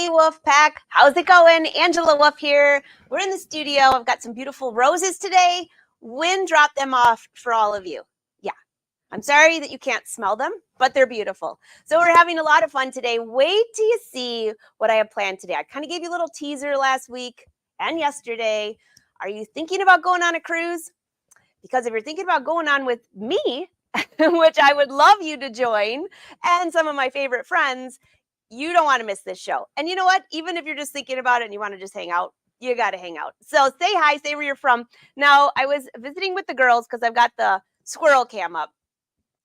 Hey, Wolf Pack. How's it going? Angela Wolf here. We're in the studio. I've got some beautiful roses today. Wind dropped them off for all of you. Yeah, I'm sorry that you can't smell them, but they're beautiful. So we're having a lot of fun today. Wait till you see what I have planned today. I kind of gave you a little teaser last week and yesterday. Are you thinking about going on a cruise? Because if you're thinking about going on with me, which I would love you to join, and some of my favorite friends, you don't want to miss this show. And you know what? Even if you're just thinking about it and you want to just hang out, you got to hang out. So say hi, say where you're from. Now, I was visiting with the girls because I've got the squirrel cam up.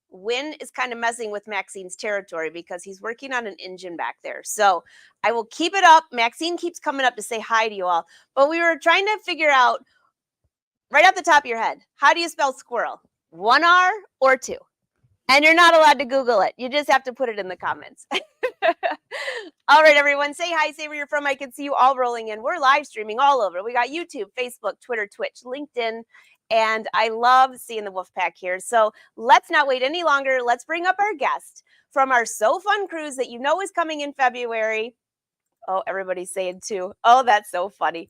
Wynn is kind of messing with Maxine's territory because he's working on an engine back there. So I will keep it up. Maxine keeps coming up to say hi to you all. But we were trying to figure out, right off the top of your head, how do you spell squirrel? 1 R or 2? And you're not allowed to Google it. You just have to put it in the comments. All right, everyone, say hi, say where you're from. I can see you all rolling in. We're live streaming all over. We got YouTube, Facebook, Twitter, Twitch, LinkedIn, and I love seeing the Wolfpack here. So let's not wait any longer. Let's bring up our guest from our So Fun cruise that you know is coming in February. Oh, everybody's saying 2. Oh, that's so funny.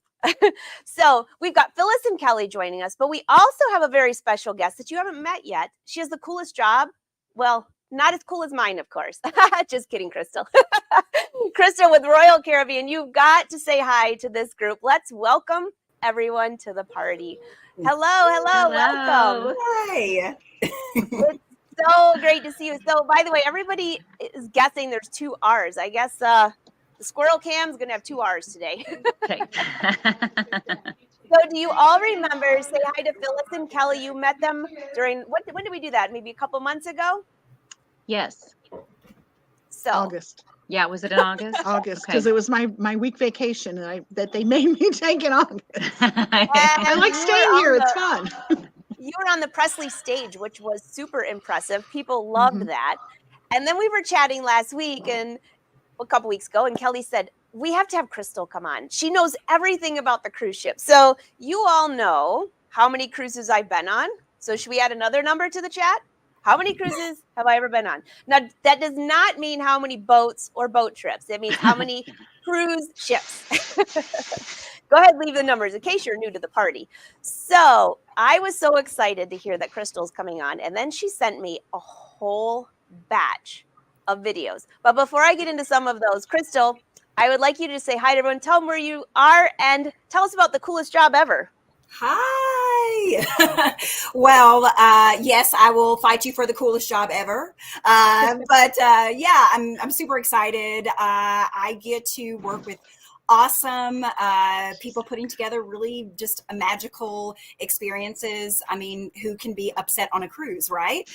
So we've got Phyllis and Kelli joining us, but we also have a very special guest that you haven't met yet. She has the coolest job. Well, not as cool as mine, of course. Just kidding, Krystle. Krystle with Royal Caribbean. You've got to say hi to this group. Let's welcome everyone to the party. Hello, welcome. Hi. It's so great to see you. So, by the way, everybody is guessing there's 2 R's. I guess the squirrel cam is going to have 2 R's today. Okay. So do you all remember, say hi to Phyllis and Kelli, you met them during, when did we do that? Maybe a couple months ago? Yes. So August. Yeah, was it in August? August, Okay. because it was my week vacation that they made me take in August. I like you staying were here. on It's fun. You were on the Presley stage, which was super impressive. People loved that. And then we were chatting last week and a couple weeks ago, and Kelli said, we have to have Krystle come on. She knows everything about the cruise ship. So you all know how many cruises I've been on. So should we add another number to the chat? How many cruises have I ever been on? Now, that does not mean how many boats or boat trips. It means how many cruise ships. Go ahead, leave the numbers in case you're new to the party. So I was so excited to hear that Krystle's coming on. And then she sent me a whole batch of videos. But before I get into some of those, Krystle, I would like you to say hi to everyone. Tell them where you are and tell us about the coolest job ever. Hi. Well, yes, I will fight you for the coolest job ever. Yeah, I'm super excited. I get to work with awesome people putting together really just magical experiences. I mean, who can be upset on a cruise, right?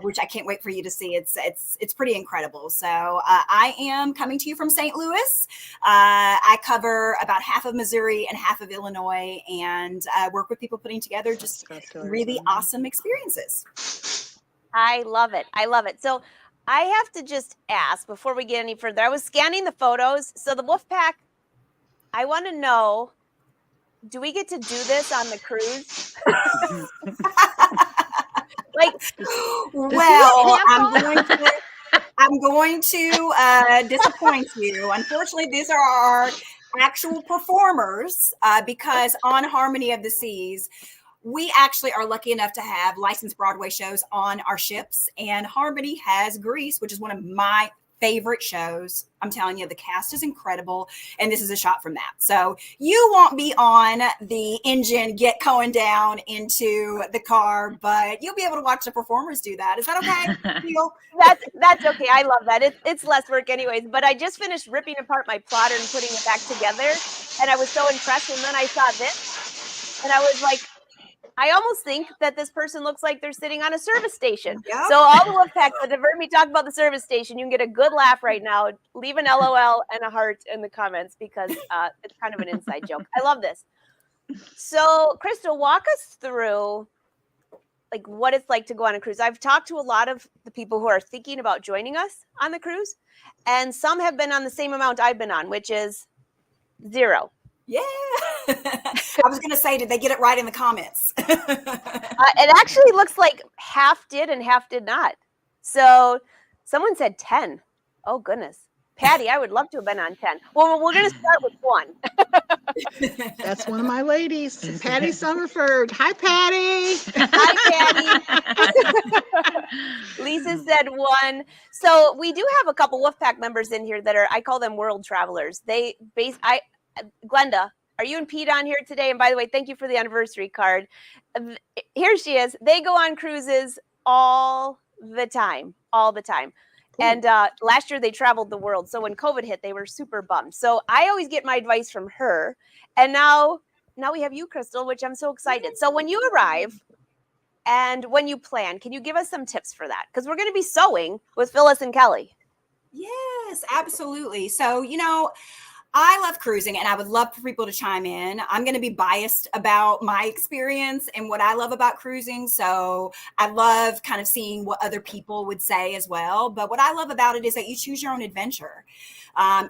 Which I can't wait for you to see. It's pretty incredible. So I am coming to you from St. Louis. I cover about half of Missouri and half of Illinois, and work with people putting together just really awesome experiences. I love it. I love it. So I have to just ask before we get any further. I was scanning the photos. So the Wolfpack, I want to know, do we get to do this on the cruise? Well, I'm going to disappoint you. Unfortunately, these are our actual performers because on Harmony of the Seas, we actually are lucky enough to have licensed Broadway shows on our ships, and Harmony has Grease, which is one of my favorite shows. I'm telling you, the cast is incredible, and this is a shot from that. So you won't be on the engine going down into the car, but you'll be able to watch the performers do that. Is that okay? That's okay. I love that. It's less work anyways, but I just finished ripping apart my plotter and putting it back together, and I was so impressed, and then I saw this, and I was like, I almost think that this person looks like they're sitting on a service station. Yep. So all the Wolfpacks that have heard me talk about the service station, you can get a good laugh right now. Leave an LOL and a heart in the comments because it's kind of an inside joke. I love this. So Krystle, walk us through like what it's like to go on a cruise. I've talked to a lot of the people who are thinking about joining us on the cruise, and some have been on the same amount I've been on, which is 0. Yeah. I was going to say, did they get it right in the comments? It actually looks like half did and half did not. So someone said 10. Oh, goodness. Patty, I would love to have been on 10. Well, we're going to start with 1. That's one of my ladies, Patty Summerford. Hi, Patty. Hi, Patty. Lisa said 1. So we do have a couple Wolfpack members in here that I call them world travelers. Glenda, are you and Pete on here today? And by the way, thank you for the anniversary card. Here she is. They go on cruises all the time. And last year they traveled the world. So when COVID hit, they were super bummed. So I always get my advice from her. And now we have you, Krystle, which I'm so excited. So when you arrive and when you plan, can you give us some tips for that? Because we're going to be sewing with Phyllis and Kelli. Yes, absolutely. So, I love cruising and I would love for people to chime in. I'm going to be biased about my experience and what I love about cruising. So I love kind of seeing what other people would say as well. But what I love about it is that you choose your own adventure.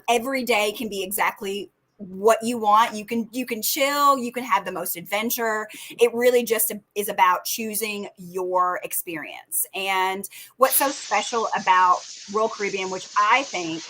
Every day can be exactly what you want. You can chill, you can have the most adventure. It really just is about choosing your experience. And what's so special about Royal Caribbean, which I think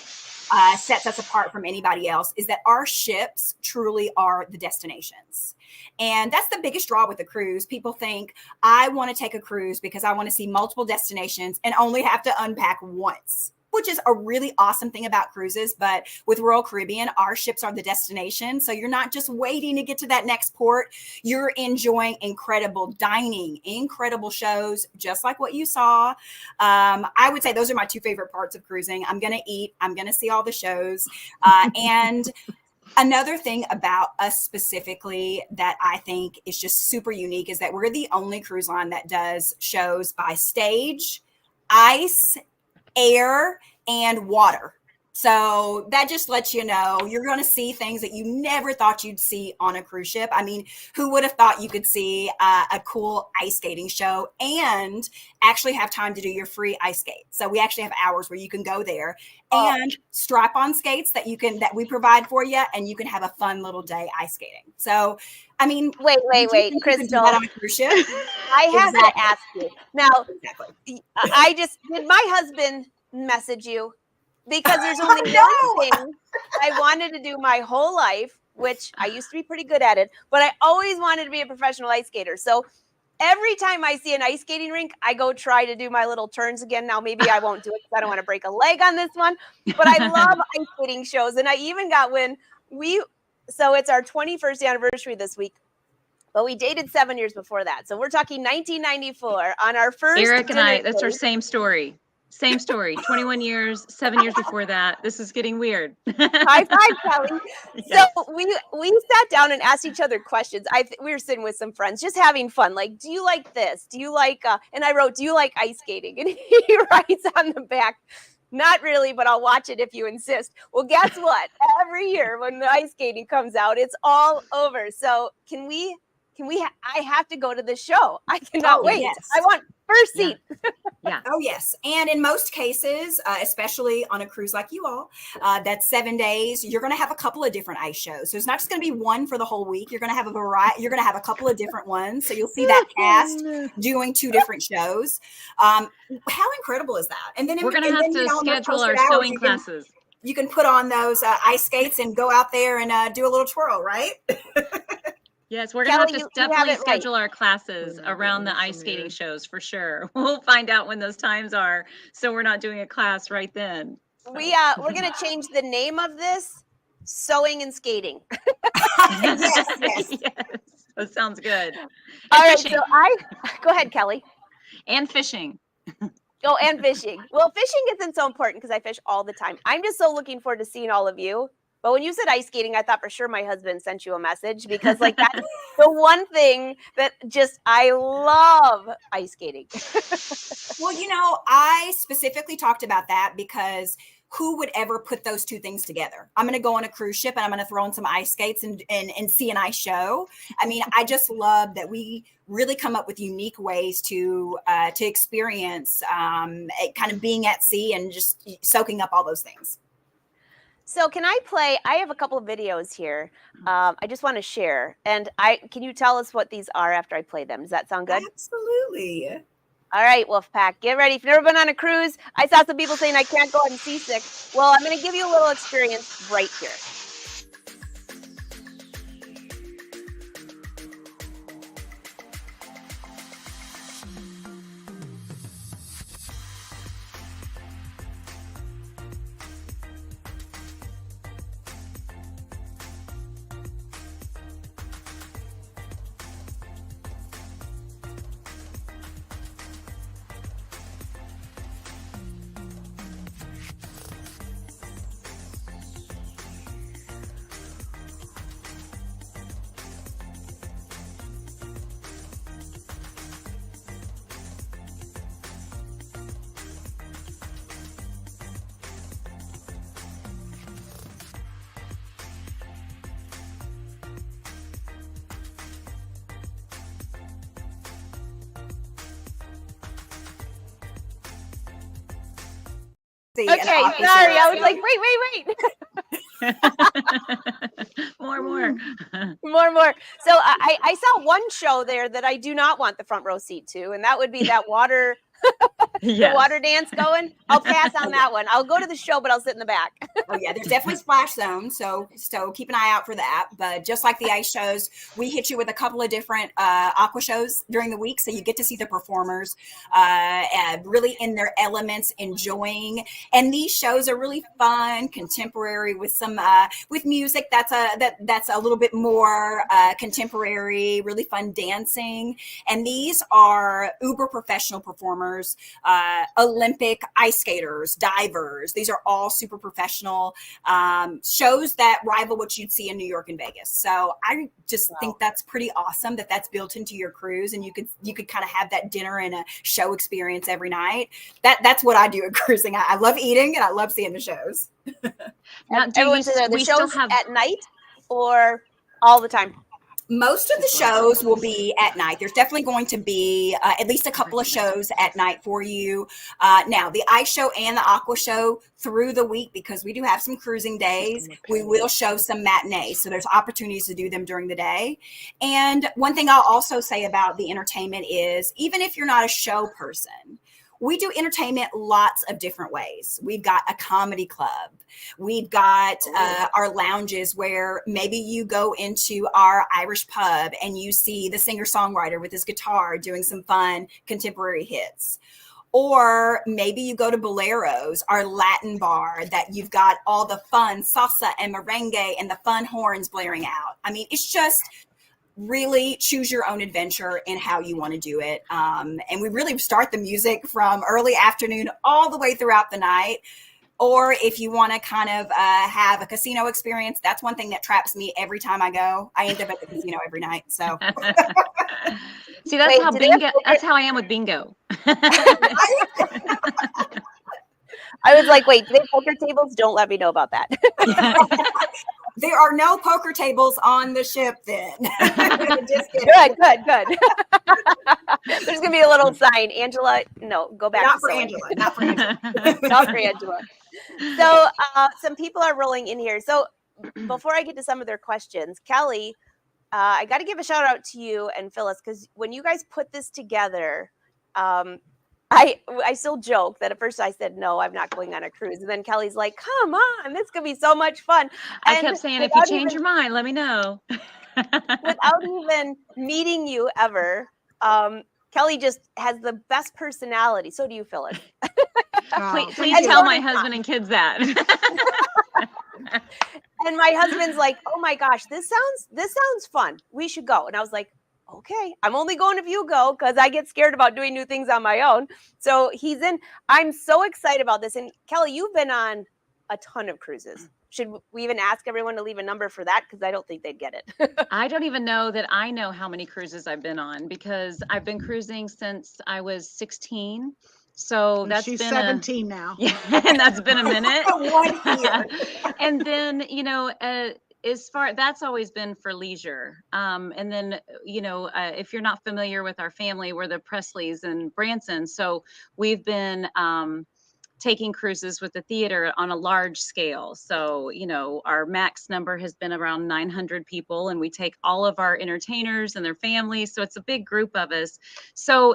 sets us apart from anybody else, is that our ships truly are the destinations. And that's the biggest draw with a cruise. People think, I want to take a cruise because I want to see multiple destinations and only have to unpack once, which is a really awesome thing about cruises. But with Royal Caribbean, our ships are the destination. So you're not just waiting to get to that next port. You're enjoying incredible dining, incredible shows, just like what you saw. I would say those are my 2 favorite parts of cruising. I'm going to eat. I'm going to see all the shows. And another thing about us specifically that I think is just super unique is that we're the only cruise line that does shows by stage, ice, air, and water. So that just lets you know you're going to see things that you never thought you'd see on a cruise ship. I mean, who would have thought you could see a cool ice skating show and actually have time to do your free ice skate? So we actually have hours where you can go there and strap on skates that we provide for you, and you can have a fun little day ice skating. So, I mean, wait, Krystle. On a cruise ship? I have to ask you now. Did my husband message you? Because there's only one thing I wanted to do my whole life, which I used to be pretty good at it, but I always wanted to be a professional ice skater. So every time I see an ice skating rink, I go try to do my little turns again. Now, maybe I won't do it because I don't want to break a leg on this one, but I love ice skating shows. And I even got so it's our 21st anniversary this week, but we dated 7 years before that. So we're talking 1994 on our first. Eric and I, that's our same story. Same story, 21 years, 7 years before that. This is getting weird. High five, Kelli. Yes. So we sat down and asked each other questions. We were sitting with some friends, just having fun. Like, do you like this? Do you like, and I wrote, do you like ice skating? And he writes on the back, not really, but I'll watch it if you insist. Well, guess what? Every year when the ice skating comes out, it's all over. So I have to go to the show. I cannot wait. Yes. I want first seat. Yeah. Oh, yes. And in most cases, especially on a cruise like you all, that's 7 days, you're going to have a couple of different ice shows. So it's not just going to be one for the whole week. You're going to have a variety. You're going to have a couple of different ones. So you'll see that cast doing 2 different shows. How incredible is that? And then we're going to have to schedule our sewing classes. You can put on those ice skates and go out there and do a little twirl, right? Yes, we're going to have to definitely schedule our classes around the ice skating shows for sure. We'll find out when those times are, so we're not doing a class right then. So. We're going to change the name of this, Sewing and Skating. Yes. Yes, that sounds good. All right, so go ahead, Kelli. And fishing. Oh, and fishing. Well, fishing isn't so important because I fish all the time. I'm just so looking forward to seeing all of you. But when you said ice skating, I thought for sure my husband sent you a message because like that's the one thing that I love ice skating. Well, I specifically talked about that because who would ever put those 2 things together? I'm going to go on a cruise ship and I'm going to throw on some ice skates and see an ice show. I mean, I just love that we really come up with unique ways to experience kind of being at sea and just soaking up all those things. So can I have a couple of videos here. I just want to share. And can you tell us what these are after I play them? Does that sound good? Absolutely. All right, Wolfpack, get ready. If you've never been on a cruise, I saw some people saying I can't go on seasick. Well, I'm going to give you a little experience right here. Okay, sorry. I was like, wait. More. More. So I saw one show there that I do not want the front row seat to, and that would be that water, the water dance going. I'll pass on that one. I'll go to the show, but I'll sit in the back. Oh yeah, there's definitely splash zone, so keep an eye out for that. But just like the ice shows, we hit you with a couple of different aqua shows during the week, so you get to see the performers really in their elements, enjoying. And these shows are really fun, contemporary, with some with music that's a little bit more contemporary, really fun dancing. And these are uber professional performers, Olympic ice skaters, divers. These are all super professional shows that rival what you'd see in New York and Vegas. So I just think that's pretty awesome that that's built into your cruise, and you could kind of have that dinner and a show experience every night. That's what I do at cruising. I love eating and I love seeing the shows. Now, the shows at night or all the time? Most of the shows will be at night. There's definitely going to be at least a couple of shows at night for you. Now, the ice show and the aqua show through the week, because we do have some cruising days, we will show some matinees. So there's opportunities to do them during the day. And one thing I'll also say about the entertainment is, even if you're not a show person, we do entertainment lots of different ways. We've got a comedy club. We've got our lounges where maybe you go into our Irish pub and you see the singer-songwriter with his guitar doing some fun contemporary hits. Or maybe you go to Boleros, our Latin bar, that you've got all the fun salsa and merengue and the fun horns blaring out. I mean, it's just really choose your own adventure in how you want to do it. And we really start the music from early afternoon all the way throughout the night. Or if you want to kind of have a casino experience, that's one thing that traps me every time I go. I end up at the casino every night. So see, that's how bingo. That's how I am with bingo. I was like, wait, do they have poker tables? Don't let me know about that. There are no poker tables on the ship then. Good. There's going to be a little sign. Angela, no, go back. Not for Angela. Not for Angela. Not for Angela. So some people are rolling in here. So before I get to some of their questions, Kelli, I got to give a shout out to you and Phyllis, because when you guys put this together, I still joke that at first I said, no, I'm not going on a cruise. And then Kelly's like, come on, this could be so much fun. I kept saying, if you change your mind, let me know. Without even meeting you ever, Kelli just has the best personality. So do you, Phyllis. Please tell my husband and kids that. And my husband's like, oh my gosh, this sounds fun. We should go. And I was like, okay, I'm only going if you go, because I get scared about doing new things on my own. So he's in. I'm so excited about this. And Kelli, you've been on a ton of cruises. Should we even ask everyone to leave a number for that? Because I don't think they'd get it. I don't even know that I know how many cruises I've been on, because I've been cruising since I was 16. So that's she's been 17 now. Yeah, and that's been a minute. 1 year. And then, as far, that's always been for leisure. And then, if you're not familiar with our family, we're the Presleys and Branson. So we've been taking cruises with the theater on a large scale. So, you know, our max number has been around 900 people, and we take all of our entertainers and their families. So it's a big group of us. So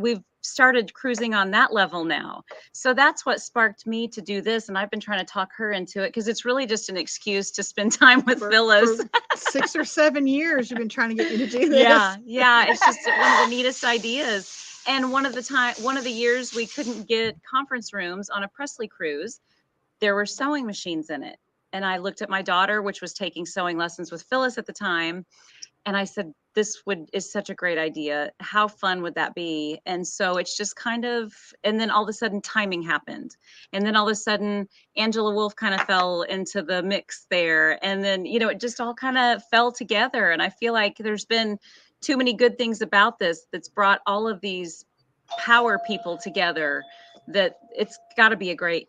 we've started cruising on that level now. So that's what sparked me to do this. And I've been trying to talk her into it because it's really just an excuse to spend time with Phyllis. For 6 or 7 years, you've been trying to get me to do this. Yeah. It's just one of the neatest ideas. And one of the years we couldn't get conference rooms on a Presley cruise, there were sewing machines in it. And I looked at my daughter, which was taking sewing lessons with Phyllis at the time. And I said, this is such a great idea. How fun would that be? And so it's just kind of, and then all of a sudden timing happened. And then all of a sudden, Angela Wolf kind of fell into the mix there. And then, you know, it just all kind of fell together. And I feel like there's been too many good things about this that's brought all of these power people together, that it's going to be a great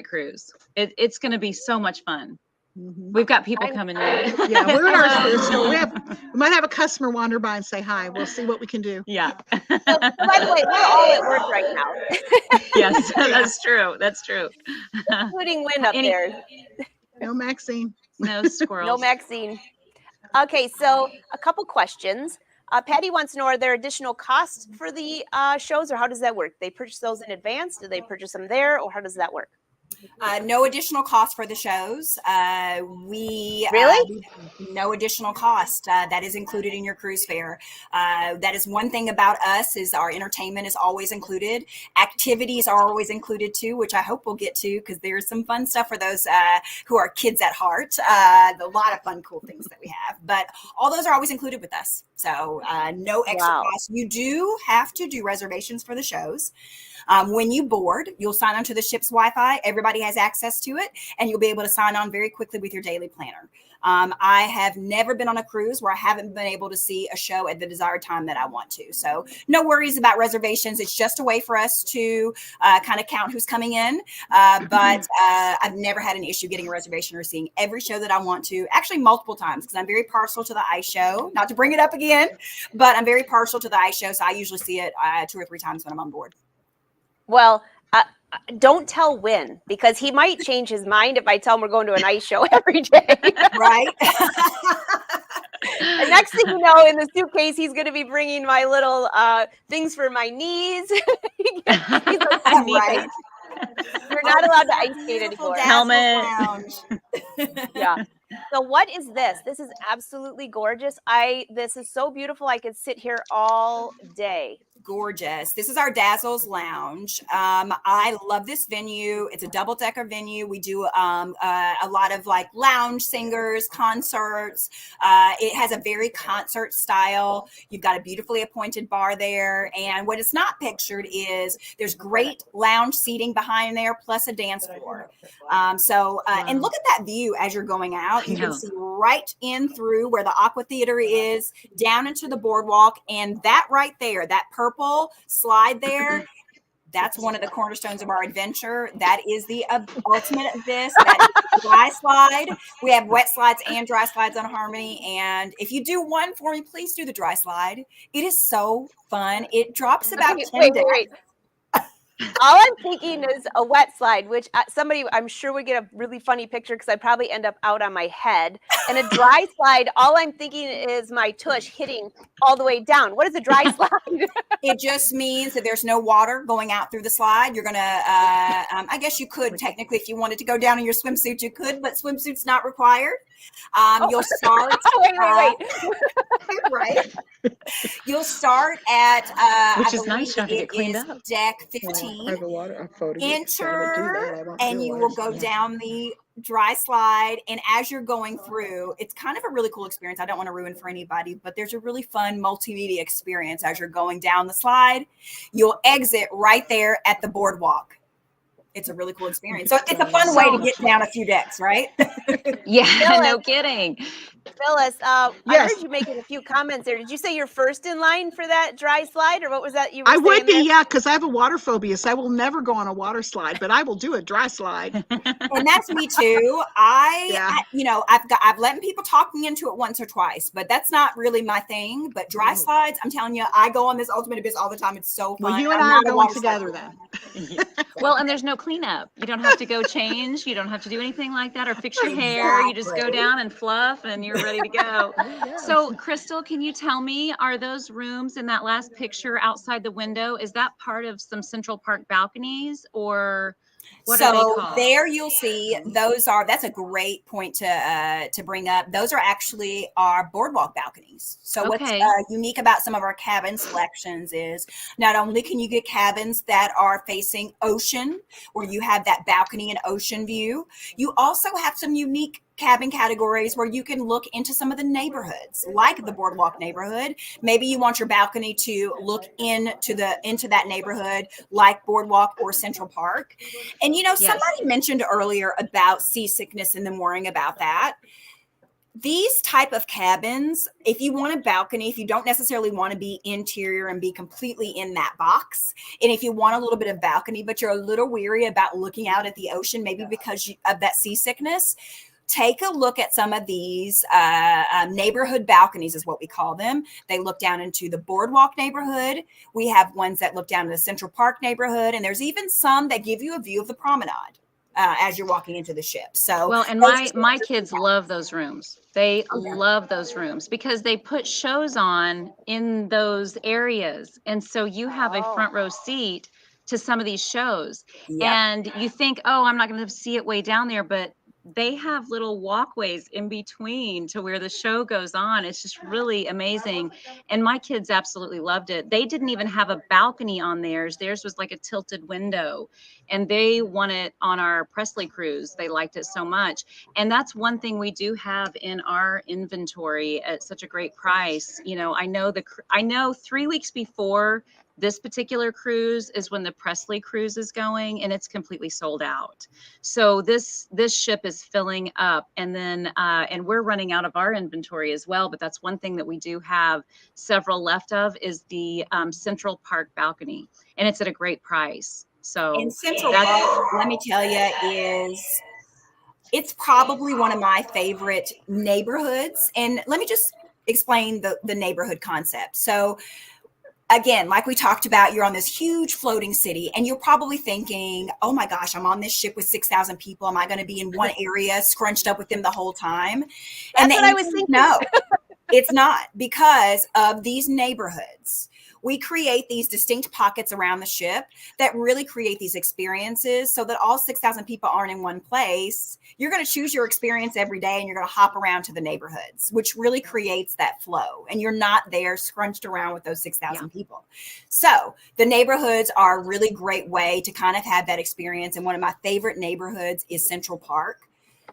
cruise. It's going to be so much fun. Mm-hmm. We've got people coming in. Yeah, we're in our so we might have a customer wander by and say hi. We'll see what we can do. Yeah. So, by the way, we're all at work right now. Yes, that's true. That's true. Including Wynn up there. No Maxine. No squirrels. No Maxine. Okay, so a couple questions. Patty wants to know, are there additional costs for the shows, or how does that work? They purchase those in advance? Do they purchase them there, or how does that work? No additional cost for the shows. Really? No additional cost. That is included in your cruise fare. That is one thing about us, is our entertainment is always included. Activities are always included too, which I hope we'll get to, because there's some fun stuff for those who are kids at heart. A lot of fun, cool things that we have. But all those are always included with us. So no extra cost. You do have to do reservations for the shows. When you board, you'll sign onto the ship's Wi-Fi. Everybody has access to it, and you'll be able to sign on very quickly with your daily planner. I have never been on a cruise where I haven't been able to see a show at the desired time that I want to. So no worries about reservations. It's just a way for us to kind of count who's coming in. But I've never had an issue getting a reservation or seeing every show that I want to, actually multiple times, because I'm very partial to the ice show. Not to bring it up again, but I'm very partial to the ice show. So I usually see it 2 or 3 times when I'm on board. Well, don't tell Wynn, because he might change his mind if I tell him we're going to an ice show every day. Right? And next thing you know, in the suitcase, he's going to be bringing my little things for my knees. He's like, right? You're not allowed to ice skate anymore. Helmet. Yeah. So what is this? This is absolutely gorgeous. This is so beautiful. I could sit here all day. Gorgeous. This is our Dazzles Lounge. I love this venue. It's a double-decker venue. We do a lot of like lounge singers, concerts. It has a very concert style. You've got a beautifully appointed bar there. And what is not pictured is there's great lounge seating behind there, plus a dance floor. And look at that view as you're going out. You can see right in through where the Aqua Theater is, down into the boardwalk, and that right there, that purple slide there, that's one of the cornerstones of our adventure. That is the ultimate of this. That is the dry slide. We have wet slides and dry slides on Harmony. And if you do one for me, please do the dry slide. It is so fun. It drops about 10 days. Wait. All I'm thinking is a wet slide, which somebody I'm sure would get a really funny picture, because I'd probably end up out on my head. And a dry slide, all I'm thinking is my tush hitting all the way down. What is a dry slide? It just means that there's no water going out through the slide. You're going to, I guess you could technically, if you wanted to go down in your swimsuit, you could, but swimsuit's not required. You'll start. Wait. Right. You'll start at which is nice. You have to get cleaned up. Deck 15. Enter, and you will go down the dry slide. And as you're going through, it's kind of a really cool experience. I don't want to ruin for anybody, but there's a really fun multimedia experience as you're going down the slide. You'll exit right there at the boardwalk. It's a really cool experience. So it's a fun way to get down a few decks, right? Yeah, Phyllis, no kidding. Phyllis, I Yes. heard you making a few comments there. Did you say you're first in line for that dry slide, or what was that you were I saying would be, there? yeah, because I have a water phobia, so I will never go on a water slide, but I will do a dry slide. And that's me too. I've let people talk me into it once or twice, but that's not really my thing. But dry slides, I'm telling you, I go on this Ultimate Abyss all the time. It's so fun. Well, you and I are going together then. Well, and there's no cleanup. You don't have to go change. You don't have to do anything like that or fix your hair. You just go down and fluff and you're ready to go. So Krystle, can you tell me, are those rooms in that last picture outside the window, is that part of some Central Park balconies, or what are they called? There you'll see that's a great point to bring up. Those are actually our boardwalk balconies. So what's unique about some of our cabin selections is not only can you get cabins that are facing ocean, where you have that balcony and ocean view, you also have some unique cabin categories where you can look into some of the neighborhoods, like the boardwalk neighborhood. Maybe you want your balcony to look into that neighborhood, like boardwalk or Central Park. And somebody mentioned earlier about seasickness and them worrying about that. These type of cabins, if you want a balcony, if you don't necessarily want to be interior and be completely in that box, and if you want a little bit of balcony, but you're a little weary about looking out at the ocean, maybe because of that seasickness, take a look at some of these neighborhood balconies is what we call them. They look down into the boardwalk neighborhood. We have ones that look down to the Central Park neighborhood. And there's even some that give you a view of the promenade as you're walking into the ship. So, well, and my kids love those rooms. They love those rooms because they put shows on in those areas. And so you have a front row seat to some of these shows. Yep. And you think, oh, I'm not going to see it way down there, but they have little walkways in between to where the show goes on. It's just really amazing. And my kids absolutely loved it. They didn't even have a balcony on theirs. Theirs was like a tilted window, and they won it on our Presley cruise. They liked it so much. And that's one thing we do have in our inventory at such a great price. I know 3 weeks before this particular cruise is when the Presley cruise is going, and it's completely sold out. So this ship is filling up, and then and we're running out of our inventory as well. But that's one thing that we do have several left of is the Central Park balcony, and it's at a great price. So in Central Park, let me tell you, it's probably one of my favorite neighborhoods. And let me just explain the neighborhood concept. So again, like we talked about, you're on this huge floating city, and you're probably thinking, oh my gosh, I'm on this ship with 6,000 people. Am I going to be in one area scrunched up with them the whole time? That's what I was thinking. No, it's not, because of these neighborhoods. We create these distinct pockets around the ship that really create these experiences so that all 6,000 people aren't in one place. You're going to choose your experience every day, and you're going to hop around to the neighborhoods, which really creates that flow. And you're not there scrunched around with those 6,000 people. So the neighborhoods are a really great way to kind of have that experience. And one of my favorite neighborhoods is Central Park.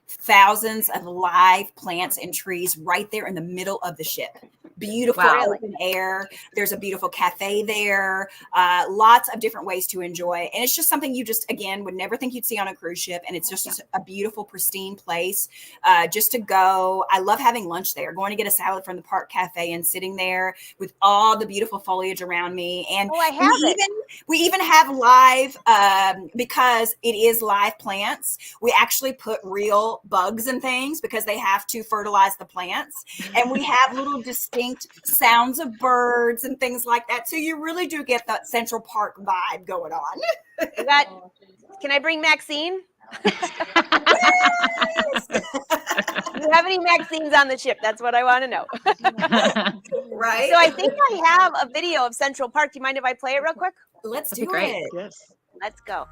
Thousands of live plants and trees right there in the middle of the ship. Beautiful open air. There's a beautiful cafe there. Lots of different ways to enjoy. And it's just something you just, again, would never think you'd see on a cruise ship. And it's just a beautiful, pristine place just to go. I love having lunch there, going to get a salad from the Park Cafe and sitting there with all the beautiful foliage around me. And we even have live, because it is live plants, we actually put real bugs and things because they have to fertilize the plants. And we have little distinct sounds of birds and things like that. So you really do get that Central Park vibe going on. Can I bring Maxine? Do you have any Maxines on the ship? That's what I want to know. Right. So I think I have a video of Central Park. Do you mind if I play it real quick? Let's do it. Yes. Let's go.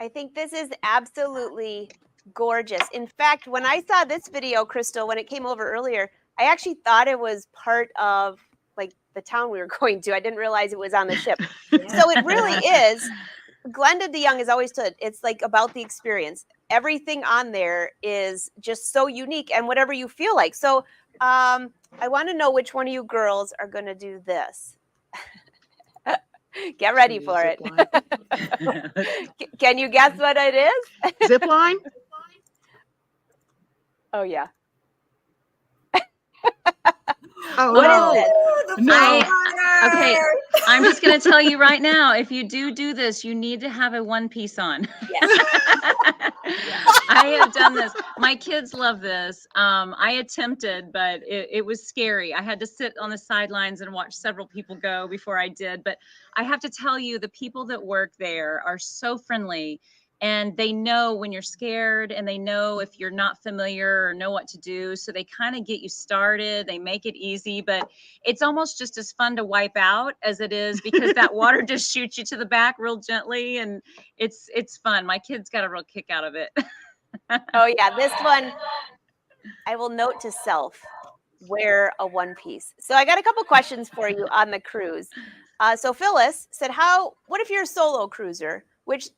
I think this is absolutely gorgeous. In fact, when I saw this video, Krystle, when it came over earlier, I actually thought it was part of the town we were going to. I didn't realize it was on the ship. So it really is. Glenda DeYoung has always said it's like about the experience. Everything on there is just so unique and whatever you feel like. So I want to know which one of you girls are going to do this. Get ready for it. Can you guess what it is? Zip line? Oh, yeah. Oh, What no. is it? No. Okay, I'm just going to tell you right now, if you do this, you need to have a one piece on. Yes. I have done this. My kids love this. I attempted, but it was scary. I had to sit on the sidelines and watch several people go before I did. But I have to tell you, the people that work there are so friendly. And they know when you're scared, and they know if you're not familiar or know what to do. So they kind of get you started. They make it easy, but it's almost just as fun to wipe out as it is, because that water just shoots you to the back real gently, and it's fun. My kids got a real kick out of it. Oh, yeah. This one, I will note to self, wear a one piece. So I got a couple questions for you on the cruise. So Phyllis said, what if you're a solo cruiser, which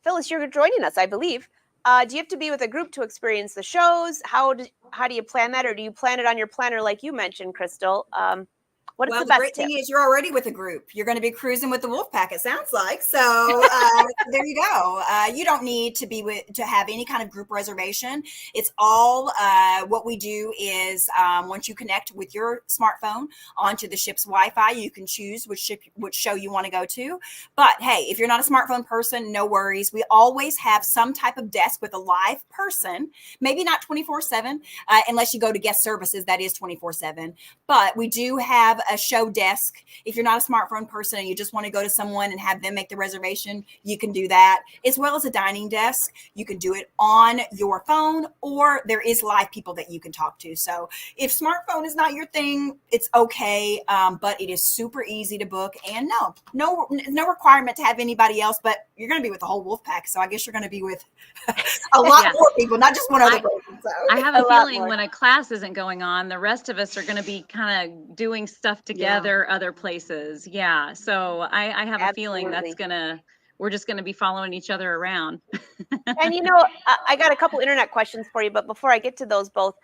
Phyllis, you're joining us, I believe. Do you have to be with a group to experience the shows? How do you plan that? Or do you plan it on your planner like you mentioned, Krystle? What is the best great tip? thing is you're already with a group. You're going to be cruising with the Wolfpack, it sounds like. So there you go. You don't need to have any kind of group reservation. It's all what we do is once you connect with your smartphone onto the ship's Wi-Fi, you can choose which show you want to go to. But hey, if you're not a smartphone person, no worries. We always have some type of desk with a live person, maybe not 24/7, unless you go to guest services, that is 24/7. But we do have a show desk. If you're not a smartphone person and you just want to go to someone and have them make the reservation, you can do that, as well as a dining desk. You can do it on your phone, or there is live people that you can talk to. So if smartphone is not your thing, it's okay. But it is super easy to book, and no requirement to have anybody else, but you're going to be with the whole Wolfpack. So I guess you're going to be with a lot more people, not just one other person. So I have a feeling when a class isn't going on, the rest of us are going to be kind of doing stuff together other places. Yeah. So I have a feeling we're just going to be following each other around. And I got a couple internet questions for you, but before I get to those both,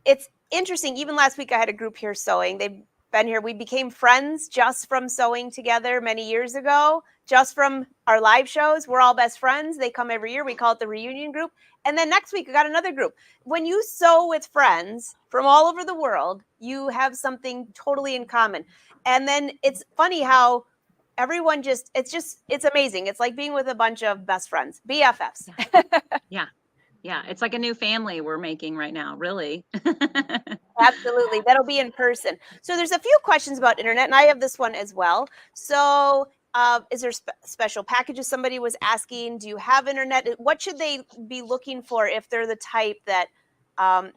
it's interesting. Even last week I had a group here sewing. They've been here. We became friends just from sewing together many years ago, just from our live shows. We're all best friends. They come every year. We call it the reunion group. And then next week, we got another group. When you sew with friends from all over the world, you have something totally in common. And then it's funny how everyone it's amazing. It's like being with a bunch of best friends, BFFs. Yeah. It's like a new family we're making right now, really. Absolutely. That'll be in person. So there's a few questions about internet, and I have this one as well. So is there special packages? Somebody was asking, do you have internet? What should they be looking for if they're the type that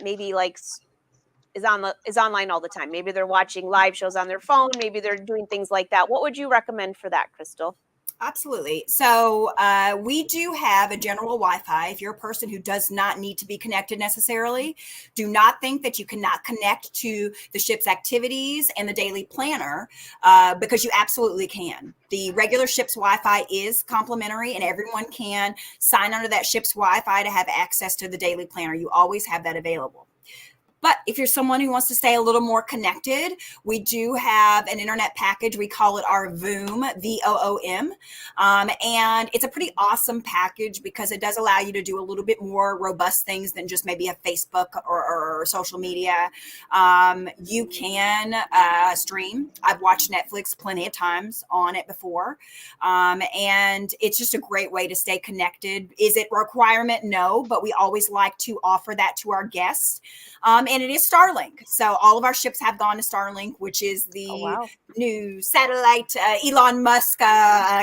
maybe like is online all the time? Maybe they're watching live shows on their phone. Maybe they're doing things like that. What would you recommend for that, Krystle? Absolutely. So we do have a general Wi-Fi. If you're a person who does not need to be connected necessarily, do not think that you cannot connect to the ship's activities and the daily planner, because you absolutely can. The regular ship's Wi-Fi is complimentary, and everyone can sign onto that ship's Wi-Fi to have access to the daily planner. You always have that available. But if you're someone who wants to stay a little more connected, we do have an internet package. We call it our VOOM, VOOM. And it's a pretty awesome package because it does allow you to do a little bit more robust things than just maybe a Facebook or social media. You can stream. I've watched Netflix plenty of times on it before. And it's just a great way to stay connected. Is it a requirement? No, but we always like to offer that to our guests. And it is Starlink. So all of our ships have gone to Starlink, which is the new satellite Elon Musk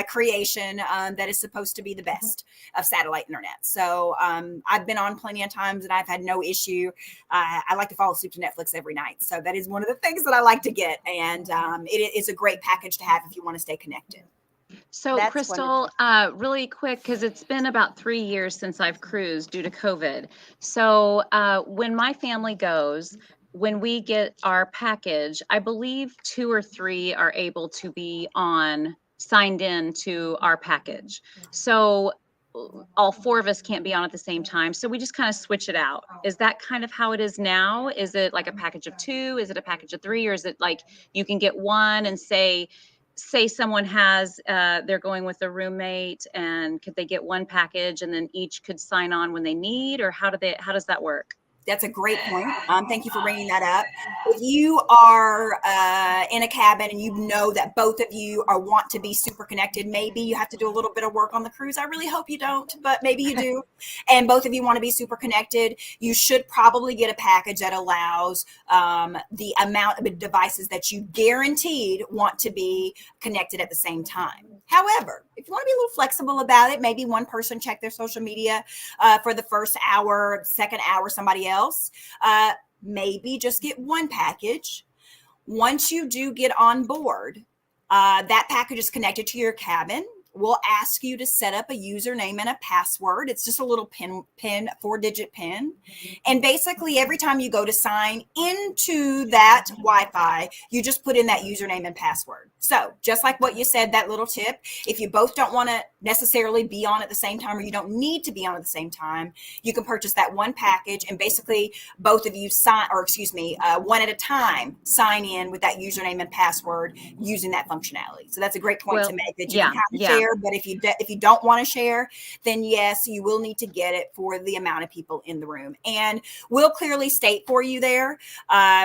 creation that is supposed to be the best of satellite internet. So I've been on plenty of times and I've had no issue. I like to fall asleep to Netflix every night. So that is one of the things that I like to get. And it is a great package to have if you want to stay connected. So That's Krystle, really quick, because it's been about 3 years since I've cruised due to COVID. So when my family goes, when we get our package, I believe 2 or 3 are able to be signed in to our package. So all 4 of us can't be on at the same time. So we just kind of switch it out. Is that kind of how it is now? Is it like a package of 2? Is it a package of 3? Or is it like you can get one and say someone has, they're going with a roommate, and could they get one package and then each could sign on when they need? Or how does that work? That's a great point. Thank you for bringing that up. If you are in a cabin and you know that both of you want to be super connected, maybe you have to do a little bit of work on the cruise. I really hope you don't, but maybe you do. And both of you want to be super connected, you should probably get a package that allows the amount of devices that you guaranteed want to be connected at the same time. However, if you want to be a little flexible about it, maybe one person check their social media for the first hour, second hour, somebody else. Maybe just get one package. Once you do get on board, that package is connected to your cabin. We'll ask you to set up a username and a password. It's just a little pin, 4-digit pin. And basically every time you go to sign into that Wi-Fi, you just put in that username and password. So just like what you said, that little tip, if you both don't want to necessarily be on at the same time, or you don't need to be on at the same time, you can purchase that one package and basically both of you one at a time, sign in with that username and password using that functionality. So that's a great point to make, that you can kind of share. But if you don't want to share, then yes, you will need to get it for the amount of people in the room. And we'll clearly state for you there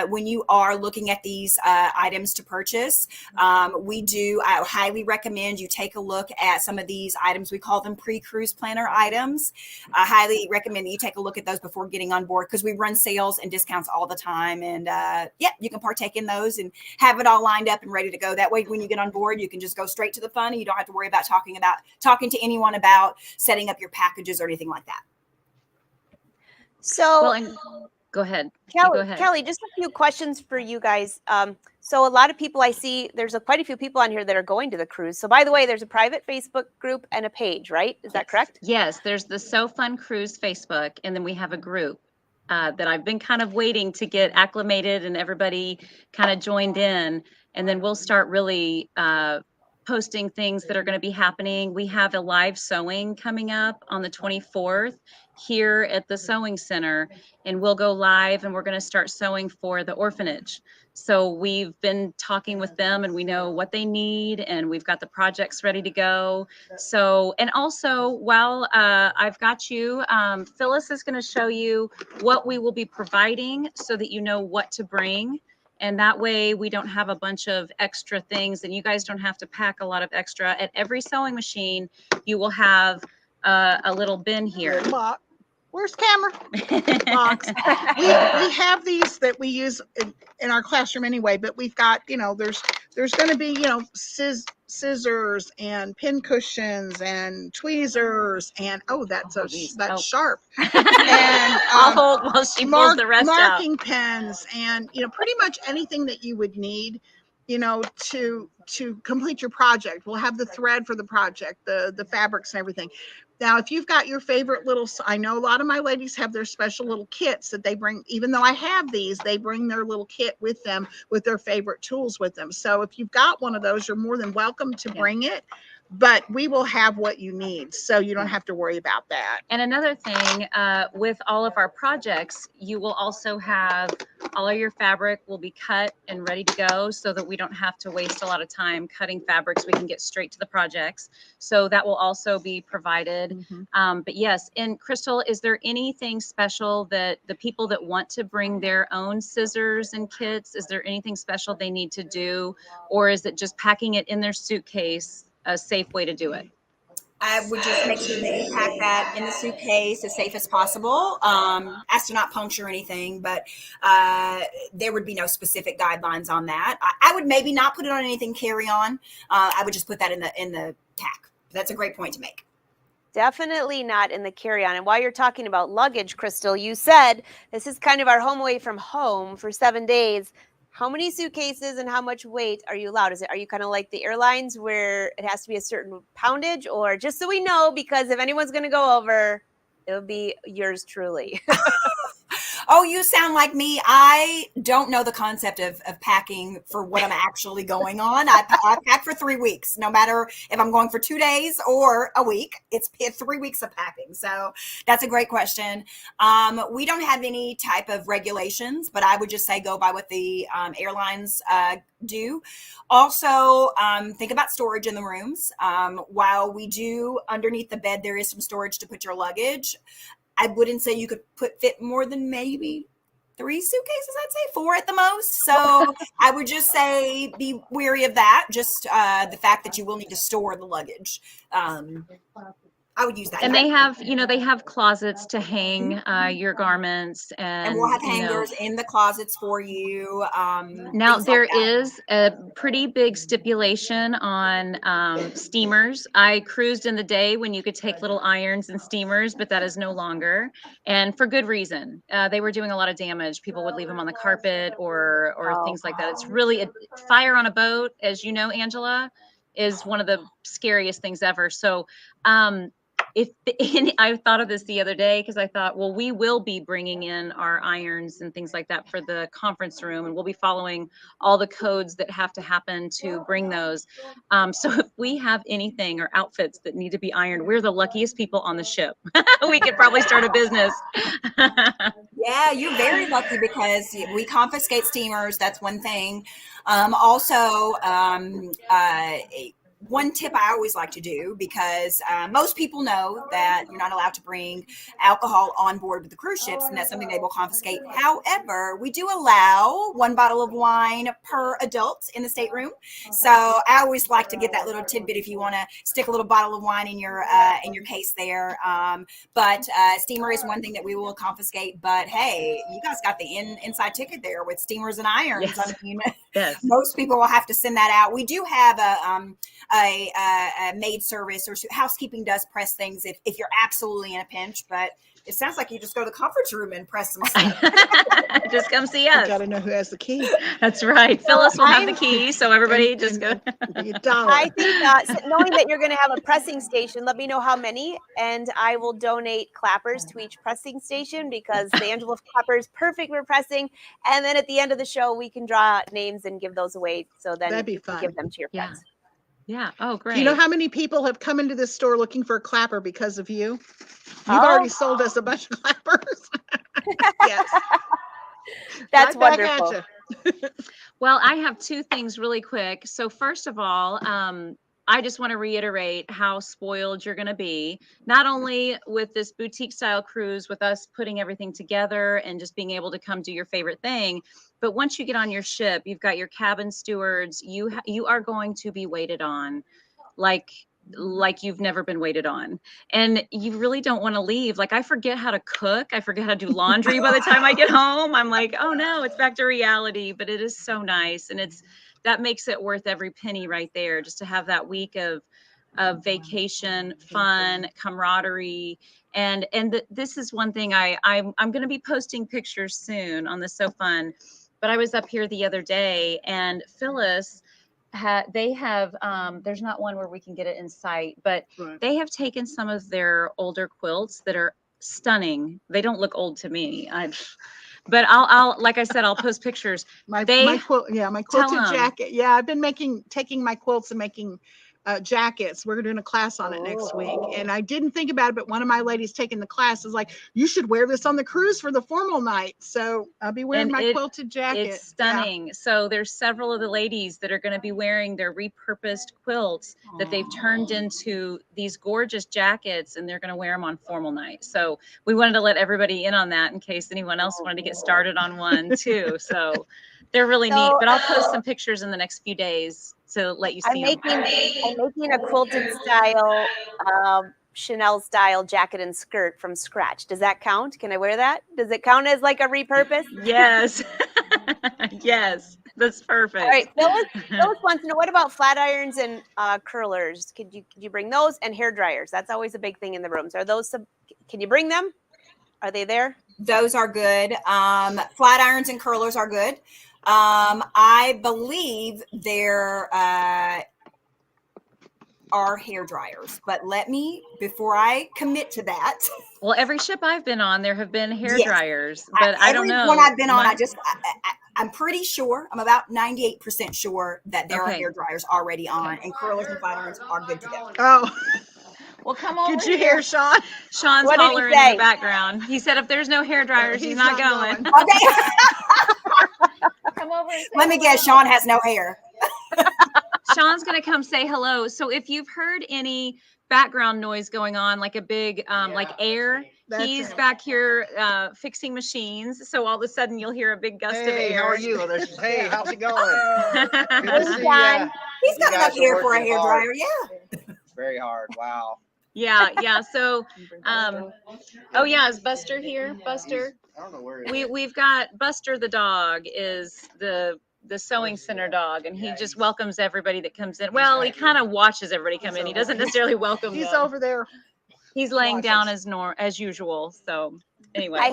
when you are looking at these items to purchase. I highly recommend you take a look at some of these items. We call them pre-cruise planner items. I highly recommend that you take a look at those before getting on board, because we run sales and discounts all the time. And you can partake in those and have it all lined up and ready to go. That way, when you get on board, you can just go straight to the fun, and you don't have to worry about talking to anyone about setting up your packages or anything like that. So go ahead. Kelli, just a few questions for you guys. So a lot of people I see, there's quite a few people on here that are going to the cruise. So by the way, there's a private Facebook group and a page, right? Is that correct? Yes, there's the So Fun Cruise Facebook, and then we have a group that I've been kind of waiting to get acclimated and everybody kind of joined in, and then we'll start really posting things that are going to be happening. We have a live sewing coming up on the 24th here at the sewing center, and we'll go live, and we're going to start sewing for the orphanage. So we've been talking with them, and we know what they need, and we've got the projects ready to go. So, and also while I've got you, Phyllis is going to show you what we will be providing so that you know what to bring. And that way we don't have a bunch of extra things, and you guys don't have to pack a lot of extra. At every sewing machine, you will have a little bin here. Where's camera? Box. We have these that we use in our classroom anyway, but we've got, there's going to be, scissors and pin cushions and tweezers and that's sharp. And I'll hold while she pulls the rest out. Marking pens and pretty much anything that you would need, to complete your project. We'll have the thread for the project, the fabrics and everything. Now, if you've got your favorite I know a lot of my ladies have their special little kits that they bring. Even though I have these, they bring their little kit with them with their favorite tools with them. So if you've got one of those, you're more than welcome to bring it. But we will have what you need, so you don't have to worry about that. And another thing, with all of our projects, you will also have all of your fabric will be cut and ready to go, so that we don't have to waste a lot of time cutting fabrics. We can get straight to the projects. So that will also be provided. Mm-hmm. But yes, and Krystle, is there anything special that the people that want to bring their own scissors and kits, is there anything special they need to do? Or is it just packing it in their suitcase a safe way to do it? I would just make sure that you pack that in the suitcase as safe as possible, as to not puncture anything, but there would be no specific guidelines on that. I would maybe not put it on anything carry-on. I would just put that in the pack. That's a great point to make. Definitely not in the carry-on. And while you're talking about luggage, Krystle, you said this is kind of our home away from home for 7 days. How many suitcases and how much weight are you allowed? Are you kind of like the airlines where it has to be a certain poundage, or just so we know, because if anyone's going to go over, it'll be yours truly. Oh, you sound like me. I don't know the concept of packing for what I'm actually going on. I pack for 3 weeks, no matter if I'm going for 2 days or a week. It's 3 weeks of packing. So that's a great question. We don't have any type of regulations, but I would just say go by what the airlines do. Also, think about storage in the rooms. While we do underneath the bed, there is some storage to put your luggage. I wouldn't say you could fit more than maybe 3 suitcases. I'd say 4 at the most. So I would just say be wary of that. Just the fact that you will need to store the luggage. I would use that. And they have, they have closets to hang your garments, and we'll have hangers in the closets for you. Now there is a pretty big stipulation on steamers. I cruised in the day when you could take little irons and steamers, but that is no longer, and for good reason. They were doing a lot of damage. People would leave them on the carpet or things like that. It's really a fire on a boat, as you know, Angela, is one of the scariest things ever. So I thought of this the other day because I thought, well, we will be bringing in our irons and things like that for the conference room, and we'll be following all the codes that have to happen to bring those. So if we have anything or outfits that need to be ironed, we're the luckiest people on the ship. We could probably start a business. Yeah, you're very lucky because we confiscate steamers. That's one thing. Also, one tip I always like to do, because most people know that you're not allowed to bring alcohol on board with the cruise ships, and that's something they will confiscate. However, we do allow 1 bottle of wine per adult in the stateroom. So I always like to get that little tidbit if you want to stick a little bottle of wine in your case there. But steamer is one thing that we will confiscate. But hey, you guys got the inside ticket there with steamers and irons. Yes. I mean, Yes. Most people will have to send that out. We do have a maid service, or housekeeping does press things if you're absolutely in a pinch, but it sounds like you just go to the conference room and press some stuff. Just come see us. You got to know who has the key. That's right. Phyllis will have the key, so everybody just go. I think knowing that you're going to have a pressing station, let me know how many, and I will donate clappers to each pressing station, because the Angela clapper is perfect for pressing. And then at the end of the show, we can draw names and give those away. So then That'd be you can fun. give them to your friends. Yeah. Oh, great. Do you know how many people have come into this store looking for a clapper because of you? You've already sold us a bunch of clappers. Yes. That's Right back wonderful. at you. Well, I have 2 things really quick. So first of all, I just want to reiterate how spoiled you're going to be, not only with this boutique style cruise, with us putting everything together and just being able to come do your favorite thing, but once you get on your ship, you've got your cabin stewards. You are going to be waited on like you've never been waited on, and you really don't want to leave. Like, I forget how to cook. I forget how to do laundry by the time I get home. I'm like, oh no, it's back to reality. But it is so nice, and that makes it worth every penny right there, just to have that week of vacation, fun, camaraderie. And this is one thing I'm going to be posting pictures soon on the So Fun. But I was up here the other day, and Phyllis, they have, there's not one where we can get it in sight, but they have taken some of their older quilts that are stunning. They don't look old to me. But I'll like I said, I'll post pictures. My quilted jacket. Yeah, I've been taking my quilts and making jackets. We're doing a class on it next week, and I didn't think about it, but one of my ladies taking the class is like, you should wear this on the cruise for the formal night. So I'll be wearing my quilted jacket. It's stunning. Yeah. So there's several of the ladies that are going to be wearing their repurposed quilts that they've turned into these gorgeous jackets, and they're going to wear them on formal night. So we wanted to let everybody in on that in case anyone else wanted to get started on one too. So they're really neat, but I'll post some pictures in the next few days to let you see them. I'm making a quilted style, Chanel style jacket and skirt from scratch. Does that count? Can I wear that? Does it count as like a repurpose? Yes. Yes, that's perfect. All right, Phyllis wants to know, what about flat irons and curlers? Could you bring those, and hair dryers? That's always a big thing in the rooms. Are those can you bring them? Are they there? Those are good. Flat irons and curlers are good. I believe they're are hair dryers, but before I commit to that. Well, every ship I've been on, there have been hair Yes. dryers, but I don't know. Every one I've been on, I'm pretty sure, I'm about 98% sure that there are Okay. hair dryers already on, and curlers and flat irons are good to go. Oh, Well, come over did you hear Shawn? Sean's What did he hollering in say? the background. He said if there's no hair dryers, he's not going. Okay. Come over and say Let me hello. guess, Shawn has no hair. Sean's going to come say hello. So if you've heard any background noise going on, like a big, like air, That's he's it. back here fixing machines. So all of a sudden you'll hear a big gust of Hey, air. how are you? Hey, how's it going? Good to Where's see John? ya. He's You got enough guys are hair for a working hair hard. dryer. Yeah. Very hard. Wow. Yeah. So, oh yeah, is Buster here? Buster? I don't know where he is. We've got Buster the dog is the sewing center dog, and he just welcomes everybody that comes in. Well, he kind of watches everybody come in. He doesn't necessarily welcome He's them. over there. He's laying down as usual. So anyway, I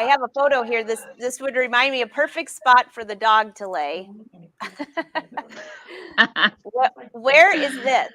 have a photo here. This would remind me a perfect spot for the dog to lay. Where is this?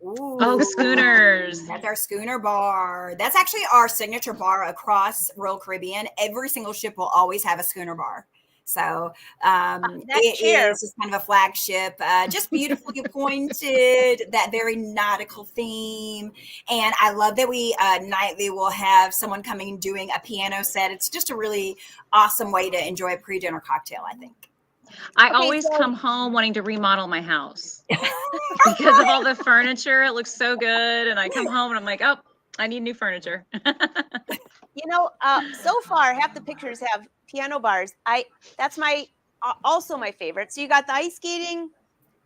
Ooh. Oh, schooners. That's our schooner bar. That's actually our signature bar across Royal Caribbean. Every single ship will always have a schooner bar. So it chair. is just kind of a flagship, just beautifully appointed, that very nautical theme. And I love that we nightly will have someone coming and doing a piano set. It's just a really awesome way to enjoy a pre-dinner cocktail, I think. I always come home wanting to remodel my house because of all the furniture. It looks so good. And I come home and I'm like, oh, I need new furniture. You know, so far half the pictures have piano bars. That's also my favorite. So you got the ice skating,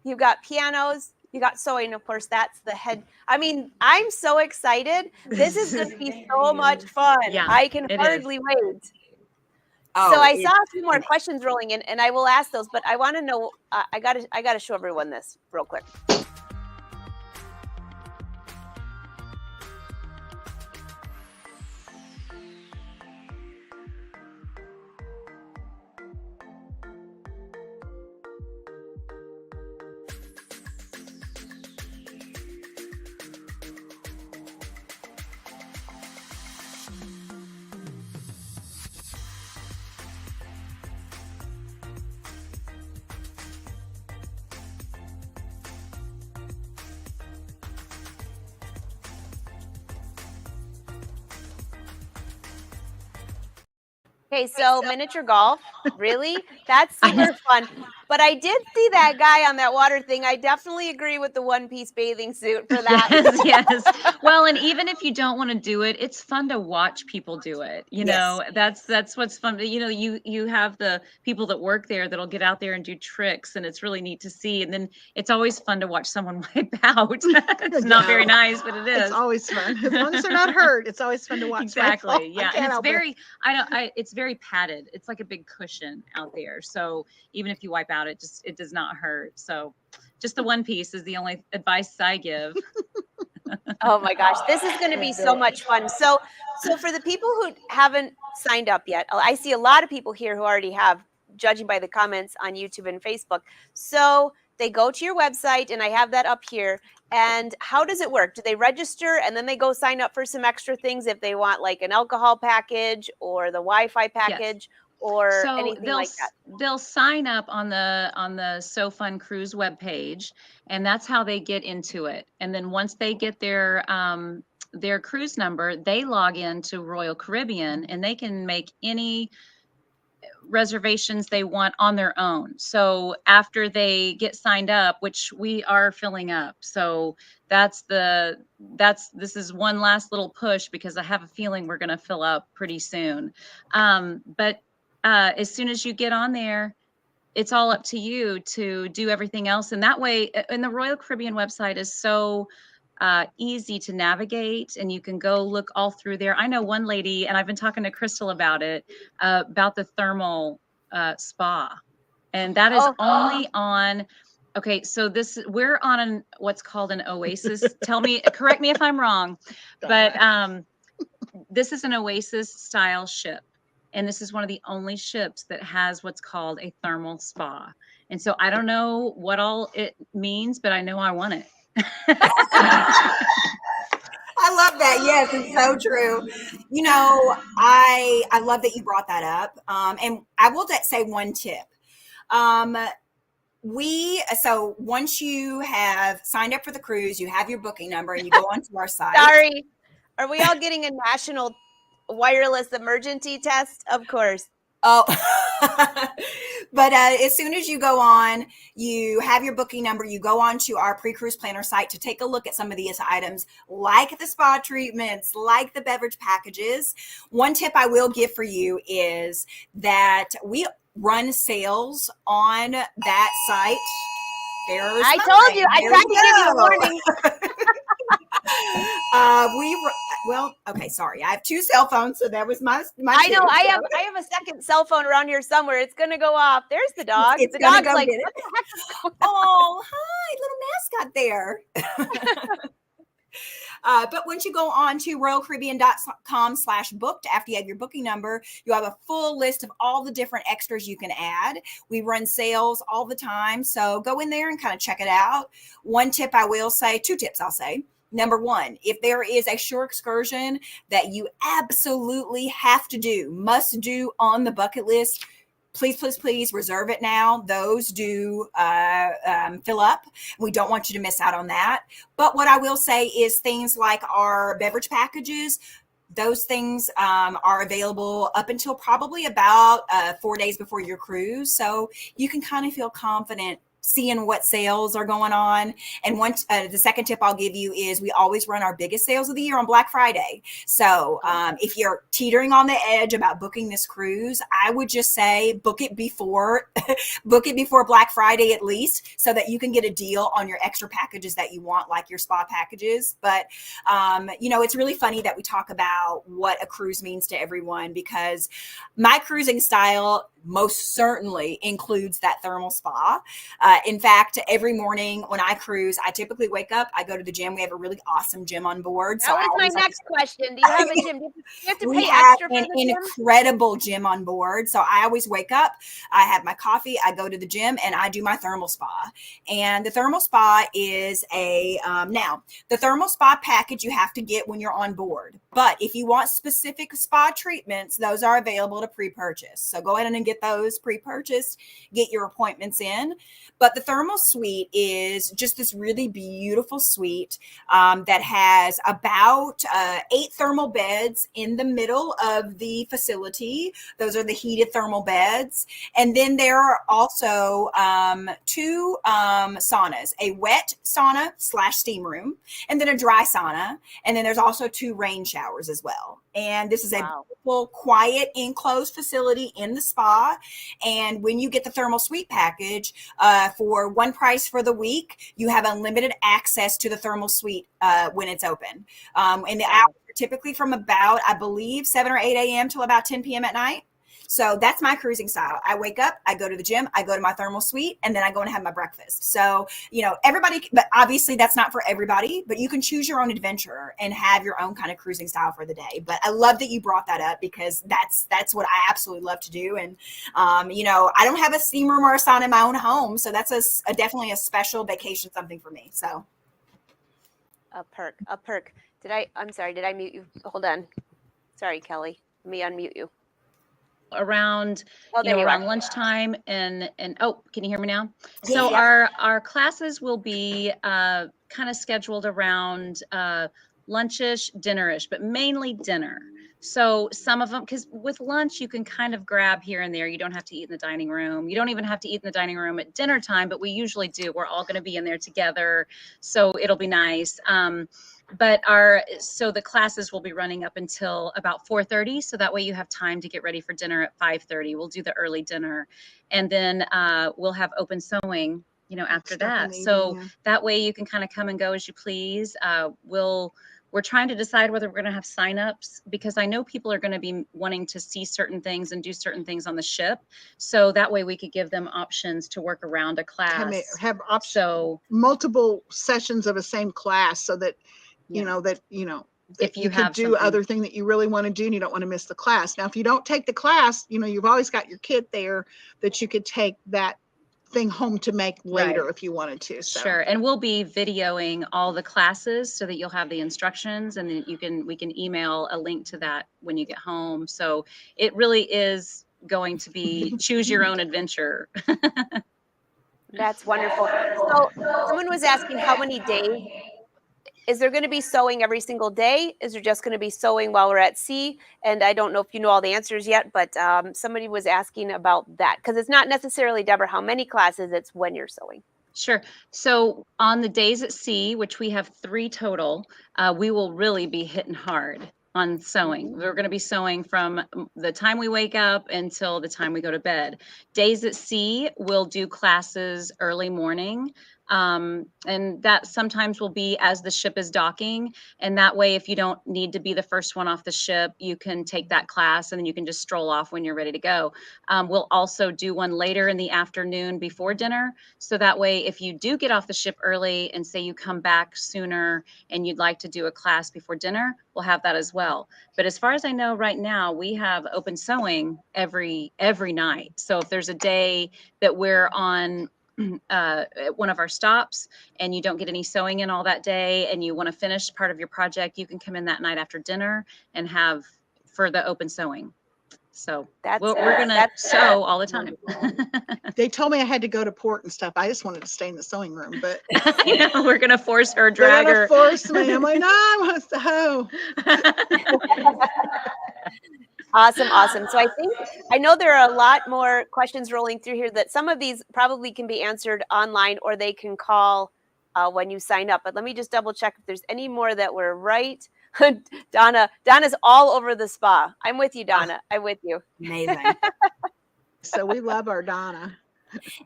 you got pianos, you got sewing. Of course, that's the head. I mean, I'm so excited. This is going to be so much fun. Yeah, I can it hardly wait. Oh, So I saw a few more questions rolling in, and I will ask those. But I want to know. I gotta show everyone this real quick. Okay, so miniature golf, really? That's super fun. But I did see that guy on that water thing. I definitely agree with the one-piece bathing suit for that. Yes. Well, and even if you don't want to do it, it's fun to watch people do it. You know, that's what's fun. You know, you have the people that work there that'll get out there and do tricks, and it's really neat to see. And then it's always fun to watch someone wipe out. It's not very nice, but it is. It's always fun. As long as they're not hurt, it's always fun to watch. Exactly. Yeah. And it's very, it. it's very padded. It's like a big cushion out there. So even if you wipe out, it does not hurt. So just the one piece is the only advice I give. Oh my gosh, this is going to be so much fun. So for the people who haven't signed up yet, I see a lot of people here who already have, judging by the comments on YouTube and Facebook. So they go to your website, and I have that up here. And how does it work? Do they register and then they go sign up for some extra things if they want like an alcohol package or the Wi-Fi package? Yes. Or anything like that? They'll sign up on the So Fun Cruise webpage, and that's how they get into it. And then once they get their cruise number, they log into Royal Caribbean, and they can make any reservations they want on their own. So after they get signed up, which we are filling up, so this is one last little push because I have a feeling we're going to fill up pretty soon. But as soon as you get on there, it's all up to you to do everything else. And that way, and the Royal Caribbean website is so easy to navigate, and you can go look all through there. I know one lady, and I've been talking to Krystle about it, about the thermal spa. And that is only on, okay, so we're on what's called an Oasis. Correct me if I'm wrong, but this is an Oasis style ship. And this is one of the only ships that has what's called a thermal spa. And so I don't know what all it means, but I know I want it. I love that. Yes, it's so true. You know, I love that you brought that up. And I will say one tip. So once you have signed up for the cruise, you have your booking number, and you go onto our site. Sorry. Are we all getting a national wireless emergency test? Of course. Oh, but as soon as you go on, you have your booking number, you go on to our pre-cruise planner site to take a look at some of these items, like the spa treatments, like the beverage packages. One tip I will give for you is that we run sales on that site. I told you. I tried to give you a warning. Okay, sorry. I have two cell phones, so that was my. I know. two, I have a second cell phone around here somewhere. It's gonna go off. There's the dog. It's the gonna dog's go like, get it. what the heck is going on? Oh, hi, little mascot there. But once you go on to royalcaribbean.com/booked, after you have your booking number, you have a full list of all the different extras you can add. We run sales all the time, so go in there and kind of check it out. One tip I will say, two tips I'll say. Number one, if there is a shore excursion that you absolutely have to do, must do on the bucket list, please reserve it now. Those do fill up. We don't want you to miss out on that. But what I will say is things like our beverage packages, those things are available up until probably about 4 days before your cruise. So you can kind of feel confident seeing what sales are going on. And once the second tip I'll give you is we always run our biggest sales of the year on Black Friday. So if you're teetering on the edge about booking this cruise, I would just say book it before Black Friday at least, so that you can get a deal on your extra packages that you want, like your spa packages. But it's really funny that we talk about what a cruise means to everyone, because my cruising style most certainly includes that thermal spa. In fact, every morning when I cruise, I typically wake up, I go to the gym. We have a really awesome gym on board. That was my next question. Do you have a gym? Do you have to pay extra for the gym? We have an incredible gym on board. So I always wake up, I have my coffee, I go to the gym, and I do my thermal spa. And the thermal spa is now the thermal spa package you have to get when you're on board. But if you want specific spa treatments, those are available to pre-purchase. So go ahead and get those pre-purchased, get your appointments in. But the thermal suite is just this really beautiful suite that has about 8 thermal beds in the middle of the facility. Those are the heated thermal beds. And then there are also 2 saunas, a wet sauna / steam room, and then a dry sauna. And then there's also 2 rain showers as well. And this is a beautiful, quiet, enclosed facility in the spa. And when you get the thermal suite package, for one price for the week, you have unlimited access to the thermal suite when it's open. And the hours are typically from about, I believe, 7 or 8 a.m. till about 10 p.m. at night. So that's my cruising style. I wake up, I go to the gym, I go to my thermal suite, and then I go and have my breakfast. So, everybody, but obviously that's not for everybody, but you can choose your own adventure and have your own kind of cruising style for the day. But I love that you brought that up, because that's what I absolutely love to do. And, I don't have a steam room or a sauna in my own home. So that's definitely a special vacation, something for me. So. A perk. I'm sorry, did I mute you? Hold on. Sorry, Kelly. Let me unmute you. Around lunchtime and can you hear me now? Yeah. So our classes will be kind of scheduled around lunchish, dinnerish, but mainly dinner. So some of them, because with lunch you can kind of grab here and there. You don't have to eat in the dining room. You don't even have to eat in the dining room at dinner time, but we usually do. We're all going to be in there together, so it'll be nice. But so the classes will be running up until about 4:30. So that way you have time to get ready for dinner at 5:30. We'll do the early dinner, and then we'll have open sewing, after that. So that way you can kind of come and go as you please. We're trying to decide whether we're going to have signups, because I know people are going to be wanting to see certain things and do certain things on the ship. So that way we could give them options to work around a class. Have options. So multiple sessions of a same class, so that if you could do other thing that you really want to do and you don't want to miss the class. Now, if you don't take the class, you've always got your kit there that you could take that thing home to make later Right. if you wanted to. So. Sure. And we'll be videoing all the classes so that you'll have the instructions, and then we can email a link to that when you get home. So it really is going to be choose your own adventure. That's wonderful. So someone was asking how many days. Is there going to be sewing every single day? Is there just going to be sewing while we're at sea? And I don't know if you know all the answers yet, but somebody was asking about that, because it's not necessarily, Deborah, how many classes, it's when you're sewing. Sure. So on the days at sea, which we have 3 total, we will really be hitting hard on sewing. We're going to be sewing from the time we wake up until the time we go to bed. Days at sea, we'll do classes early morning. And that sometimes will be as the ship is docking. And that way, if you don't need to be the first one off the ship, you can take that class and then you can just stroll off when you're ready to go. We'll also do one later in the afternoon before dinner. So that way, if you do get off the ship early and say you come back sooner and you'd like to do a class before dinner, we'll have that as well. But as far as I know right now, we have open sewing every night. So if there's a day that we're on at one of our stops and you don't get any sewing in all that day and you want to finish part of your project, you can come in that night after dinner and have for the open sewing. So we're going to sew all the time. They told me I had to go to port and stuff. I just wanted to stay in the sewing room, but Yeah, we're going to force her, drag her. Force me. I'm like, no, I want to sew. Awesome. So I know there are a lot more questions rolling through here, that some of these probably can be answered online or they can call when you sign up. But let me just double check if there's any more that were right. Donna's all over the spa. I'm with you, Donna. I'm with you. Amazing. So we love our Donna.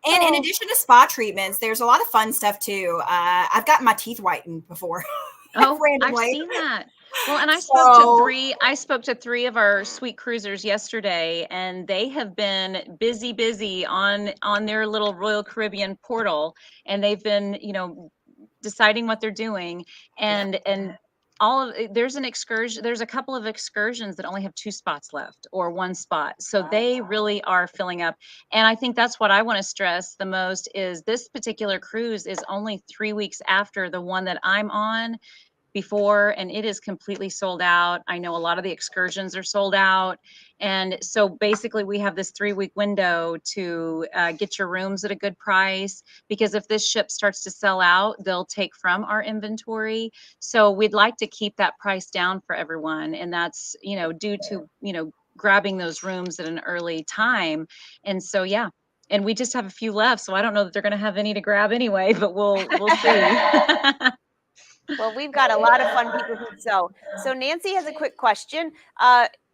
And in addition to spa treatments, there's a lot of fun stuff too. I've gotten my teeth whitened before. Oh, randomly. I've seen that. Well, and I spoke to 3 of our sweet cruisers yesterday, and they have been busy on their little Royal Caribbean portal, and they've been, deciding what they're doing, and there's a couple of excursions that only have 2 spots left or 1 spot. So they really are filling up. And I think that's what I want to stress the most is this particular cruise is only 3 weeks after the one that I'm on before, and it is completely sold out. I know a lot of the excursions are sold out. And so basically we have this 3-week window to get your rooms at a good price, because if this ship starts to sell out, they'll take from our inventory. So we'd like to keep that price down for everyone. And that's, due to, grabbing those rooms at an early time. And so, yeah. And we just have a few left. So I don't know that they're going to have any to grab anyway, but we'll see. Well, we've got a lot of fun people who sew. So Nancy has a quick question.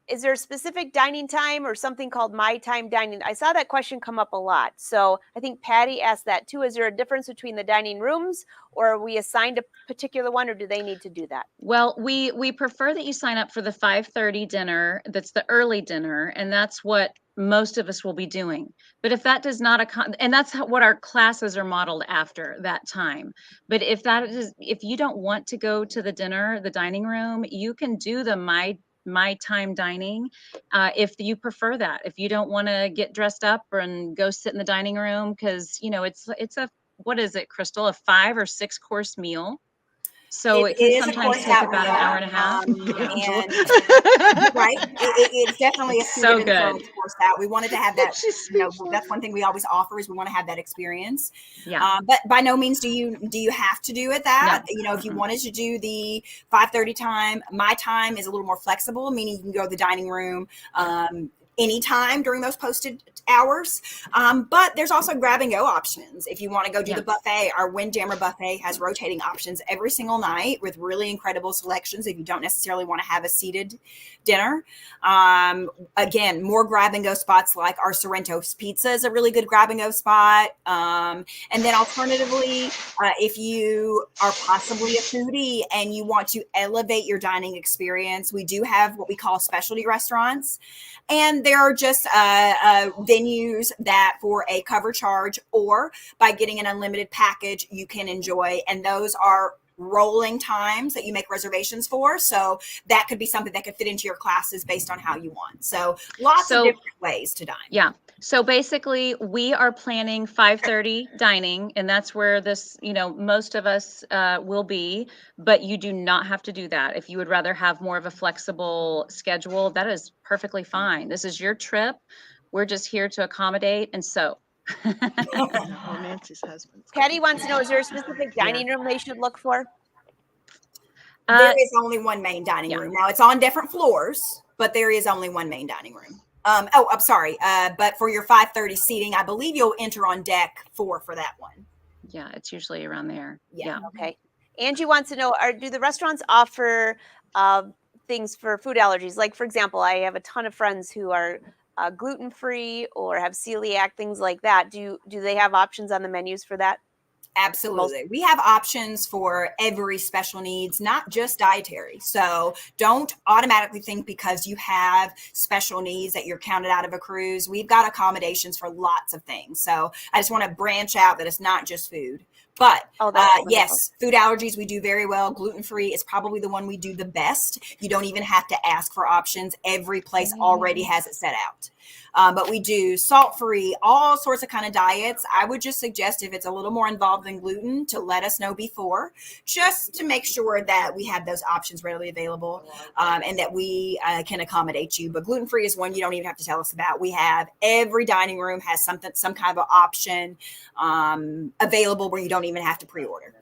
Is there a specific dining time or something called My Time Dining? I saw that question come up a lot. So I think Patty asked that too. Is there a difference between the dining rooms, or are we assigned a particular one, or do they need to do that? Well, we prefer that you sign up for the 5:30 dinner. That's the early dinner. And that's what most of us will be doing. But if that does not, and that's what our classes are modeled after, that time. But if you don't want to go to the dinner, the dining room, you can do the my time dining if you prefer that. If you don't want to get dressed up and go sit in the dining room, because it's a, what is it, Krystle, a 5 or 6 course meal. So it can sometimes take about an hour and a half. And, right. It's definitely a so good. Course out. We wanted to have that. That's one thing we always offer is we want to have that experience. Yeah. But by no means do you have to do it that. No. If you wanted to do the 5:30 time, my time is a little more flexible, meaning you can go to the dining room anytime during those posted hours. But there's also grab and go options. If you want to go do the buffet, our Windjammer buffet has rotating options every single night with really incredible selections if you don't necessarily want to have a seated dinner. Again, more grab and go spots like our Sorrento's Pizza is a really good grab and go spot. And then alternatively, if you are possibly a foodie and you want to elevate your dining experience, we do have what we call specialty restaurants. And there are just venues that for a cover charge or by getting an unlimited package you can enjoy. And those are rolling times that you make reservations for. So that could be something that could fit into your classes based on how you want. So lots of different ways to dine. Yeah. So basically we are planning 5:30 dining, and that's where this, most of us will be, but you do not have to do that. If you would rather have more of a flexible schedule, that is perfectly fine. This is your trip. We're just here to accommodate. And so Nancy's husband. Patty wants to know, is there a specific dining room they should look for? There is only one main dining room. Now it's on different floors, but there is only one main dining room. I'm sorry. But for your 5:30 seating, I believe you'll enter on deck 4 for that one. Yeah, it's usually around there. Yeah. Okay. Angie wants to know, do the restaurants offer things for food allergies? Like, for example, I have a ton of friends who are gluten-free or have celiac, things like that. Do they have options on the menus for that? Absolutely. We have options for every special needs, not just dietary. So don't automatically think because you have special needs that you're counted out of a cruise. We've got accommodations for lots of things. So I just want to branch out that it's not just food. But yes, food allergies, we do very well. Gluten-free is probably the one we do the best. You don't even have to ask for options. Every place already has it set out. But we do salt-free, all sorts of kind of diets. I would just suggest if it's a little more involved than gluten to let us know before, just to make sure that we have those options readily available and that we can accommodate you. But gluten-free is one you don't even have to tell us about. We have every dining room has some kind of option available where you don't even have to pre-order.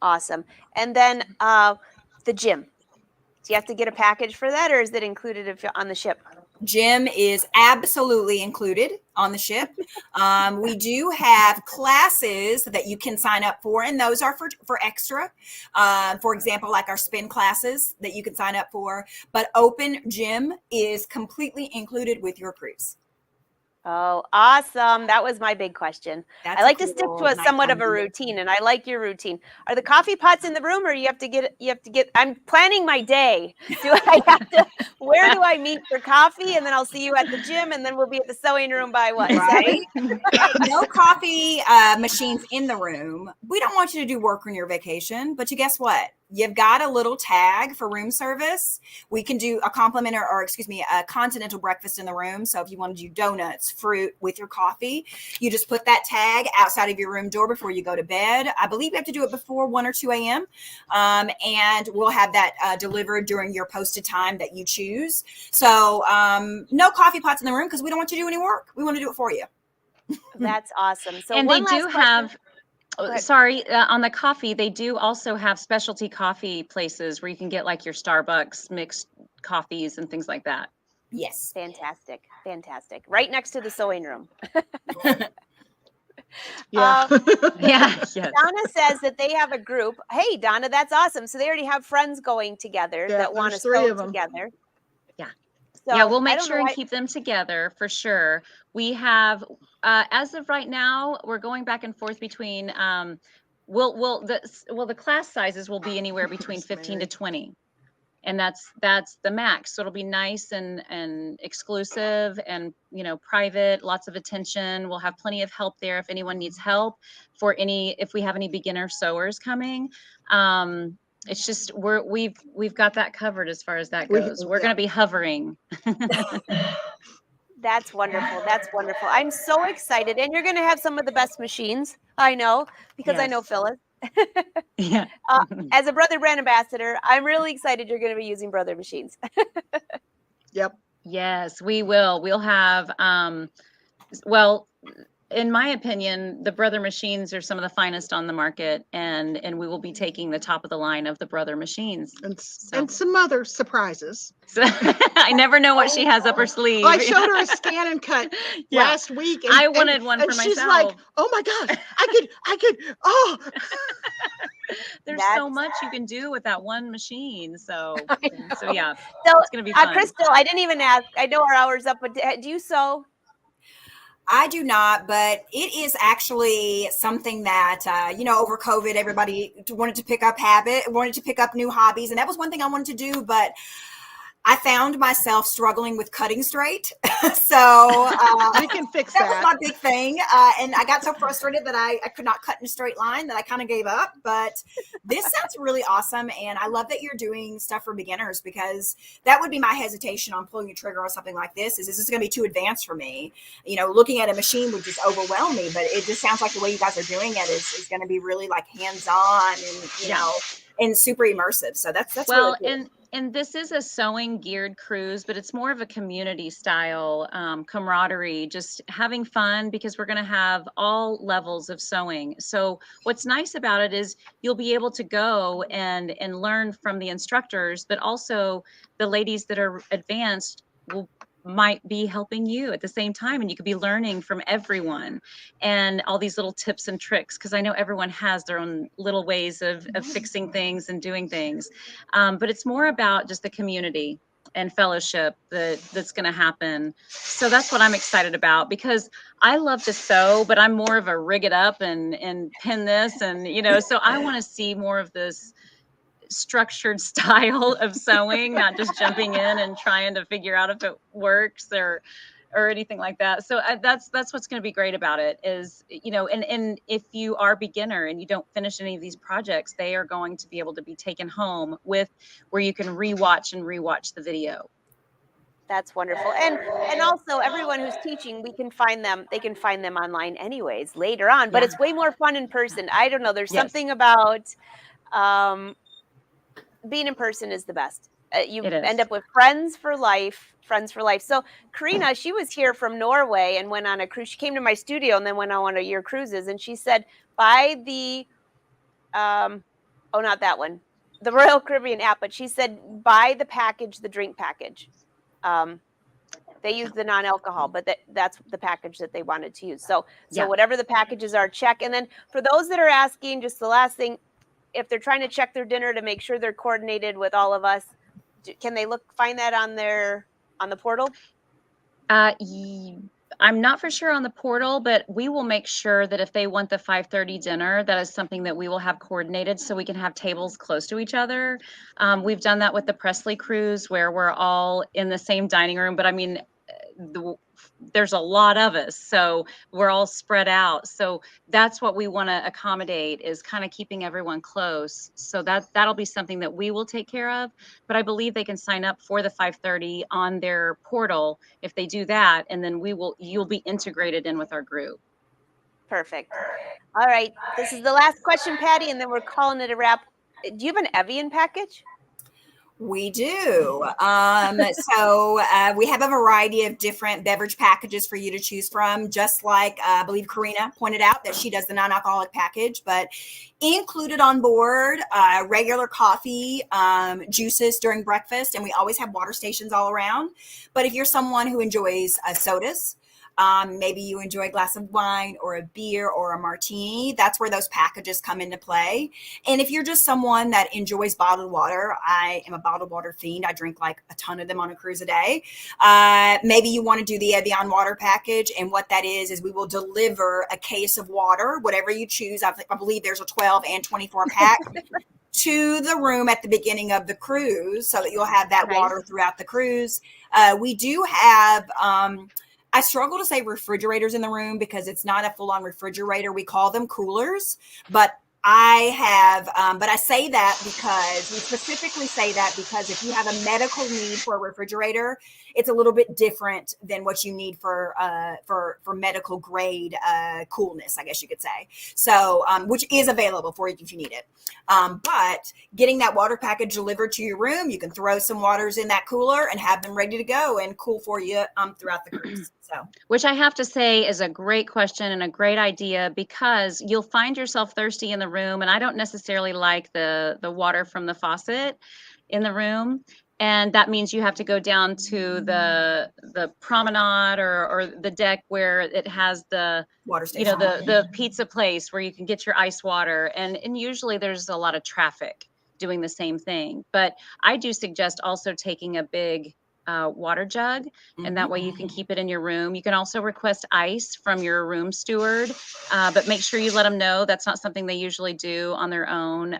Awesome. And then the gym. Do you have to get a package for that, or is it included if you're on the ship? Gym is absolutely included on the ship. We do have classes that you can sign up for, and those are for extra. For example, like our spin classes that you can sign up for. But open gym is completely included with your cruise. Oh, awesome. That was my big question. I like to stick to a somewhat of a routine, and I like your routine. Are the coffee pots in the room, or you have to get, I'm planning my day. Where do I meet for coffee? And then I'll see you at the gym, and then we'll be at the sewing room by what? Right? No coffee machines in the room. We don't want you to do work on your vacation, but guess what? You've got a little tag for room service. We can do a a continental breakfast in the room. So if you want to do donuts, fruit with your coffee, you just put that tag outside of your room door before you go to bed. I believe you have to do it before 1 or 2 a.m. And we'll have that delivered during your posted time that you choose. So no coffee pots in the room because we don't want you to do any work. We want to do it for you. That's awesome. So and they do have... on the coffee, they do also have specialty coffee places where you can get like your Starbucks mixed coffees and things like that. Yes. Fantastic. Right next to the sewing room. Yeah. Yes. Donna says that they have a group. Hey, Donna, that's awesome. So they already have friends going together that want to sew together. Yeah. So, we'll make sure and keep them together for sure. We have, as of right now, we're going back and forth between, the class sizes will be anywhere between 15 to 20. And that's the max. So it'll be nice and exclusive and, private, lots of attention. We'll have plenty of help there if anyone needs help if we have any beginner sewers coming. It's just we've got that covered as far as that goes. We're going to be hovering. That's wonderful. I'm so excited. And you're going to have some of the best machines. I know, because I know Phyllis. Yeah. As a Brother brand ambassador, I'm really excited you're going to be using Brother machines. Yep. Yes, we will. We'll have, in my opinion, the Brother machines are some of the finest on the market, and we will be taking the top of the line of the Brother machines. And some other surprises. So, I never know what she has up her sleeve. I showed her a scan and cut last week. And, I wanted one for myself. She's like, oh my gosh, I could, oh. There's so much you can do with that one machine. So yeah, so, it's going to be fun. Krystle, I didn't even ask. I know our hour's up, but do you sew? I do not, but it is actually something that, over COVID, everybody wanted to pick up new hobbies. And that was one thing I wanted to do, but I found myself struggling with cutting straight. So We can fix that was that. my big thing. And I got so frustrated that I could not cut in a straight line that I kind of gave up. But this sounds really awesome. And I love that you're doing stuff for beginners, because that would be my hesitation on pulling the trigger on something like this. Is this going to be too advanced for me? You know, looking at a machine would just overwhelm me. But it just sounds like the way you guys are doing it is going to be really like hands-on and, you know, and super immersive. So that's Well, really cool. and this is a sewing geared cruise, but it's more of a community style camaraderie, just having fun, because we're going to have all levels of sewing. So what's nice about it is you'll be able to go and learn from the instructors, but also the ladies that are advanced might be helping you at the same time, and you could be learning from everyone and all these little tips and tricks, because I know everyone has their own little ways of fixing things and doing things, but it's more about just the community and fellowship that's going to happen. So that's what I'm excited about, because I love to sew, but I'm more of a rig it up and pin this, and you know, so I want to see more of this structured style of sewing, not just jumping in and trying to figure out if it works or anything like that. So that's what's going to be great about it is, you know, and if you are a beginner and you don't finish any of these projects, they are going to be able to be taken home with where you can rewatch the video. That's wonderful. And also everyone who's teaching, they can find them online anyways later on, but it's way more fun in person. I don't know, there's something about being in person is the best. You end up with friends for life. So Karina, she was here from Norway and went on a cruise. She came to my studio and then went on one of your cruises. And she said, buy the, not that one, the Royal Caribbean app, but she said, buy the package, the drink package. They use the non-alcohol, but that's the package that they wanted to use. So whatever the packages are, check. And then for those that are asking, just the last thing, if they're trying to check their dinner to make sure they're coordinated with all of us, can they find that on the portal? I'm not for sure on the portal, but we will make sure that if they want the 5:30 dinner, that is something that we will have coordinated so we can have tables close to each other. We've done that with the Presley cruise where we're all in the same dining room, but I mean, there's a lot of us, so we're all spread out. So that's what we want to accommodate, is kind of keeping everyone close. So that'll be something that we will take care of. But I believe they can sign up for the 5:30 on their portal if they do that, and then you'll be integrated in with our group. Perfect. All right, this is the last question, Patty, and then we're calling it a wrap. Do you have an Evian package? We do. So we have a variety of different beverage packages for you to choose from, just like I believe Karina pointed out that she does the non-alcoholic package, but included on board regular coffee, juices during breakfast, and we always have water stations all around. But if you're someone who enjoys sodas, maybe you enjoy a glass of wine or a beer or a martini, that's where those packages come into play. And if you're just someone that enjoys bottled water, I am a bottled water fiend. I drink like a ton of them on a cruise a day. Maybe you want to do the Evian water package. And what that is we will deliver a case of water, whatever you choose. I believe there's a 12 and 24 pack to the room at the beginning of the cruise so that you'll have that water throughout the cruise. We do have, I struggle to say refrigerators in the room because it's not a full-on refrigerator. We call them coolers, but I say that because we specifically say that because if you have a medical need for a refrigerator, it's a little bit different than what you need for medical grade coolness, I guess you could say. So, which is available for you if you need it. But getting that water package delivered to your room, you can throw some waters in that cooler and have them ready to go and cool for you throughout the cruise. So, which I have to say is a great question and a great idea, because you'll find yourself thirsty in the room, and I don't necessarily like the water from the faucet in the room, and that means you have to go down to the promenade or the deck where it has the water station, the pizza place where you can get your ice water, and usually there's a lot of traffic doing the same thing. But I do suggest also taking a big water jug, and that way you can keep it in your room. You can also request ice from your room steward, but make sure you let them know that's not something they usually do on their own.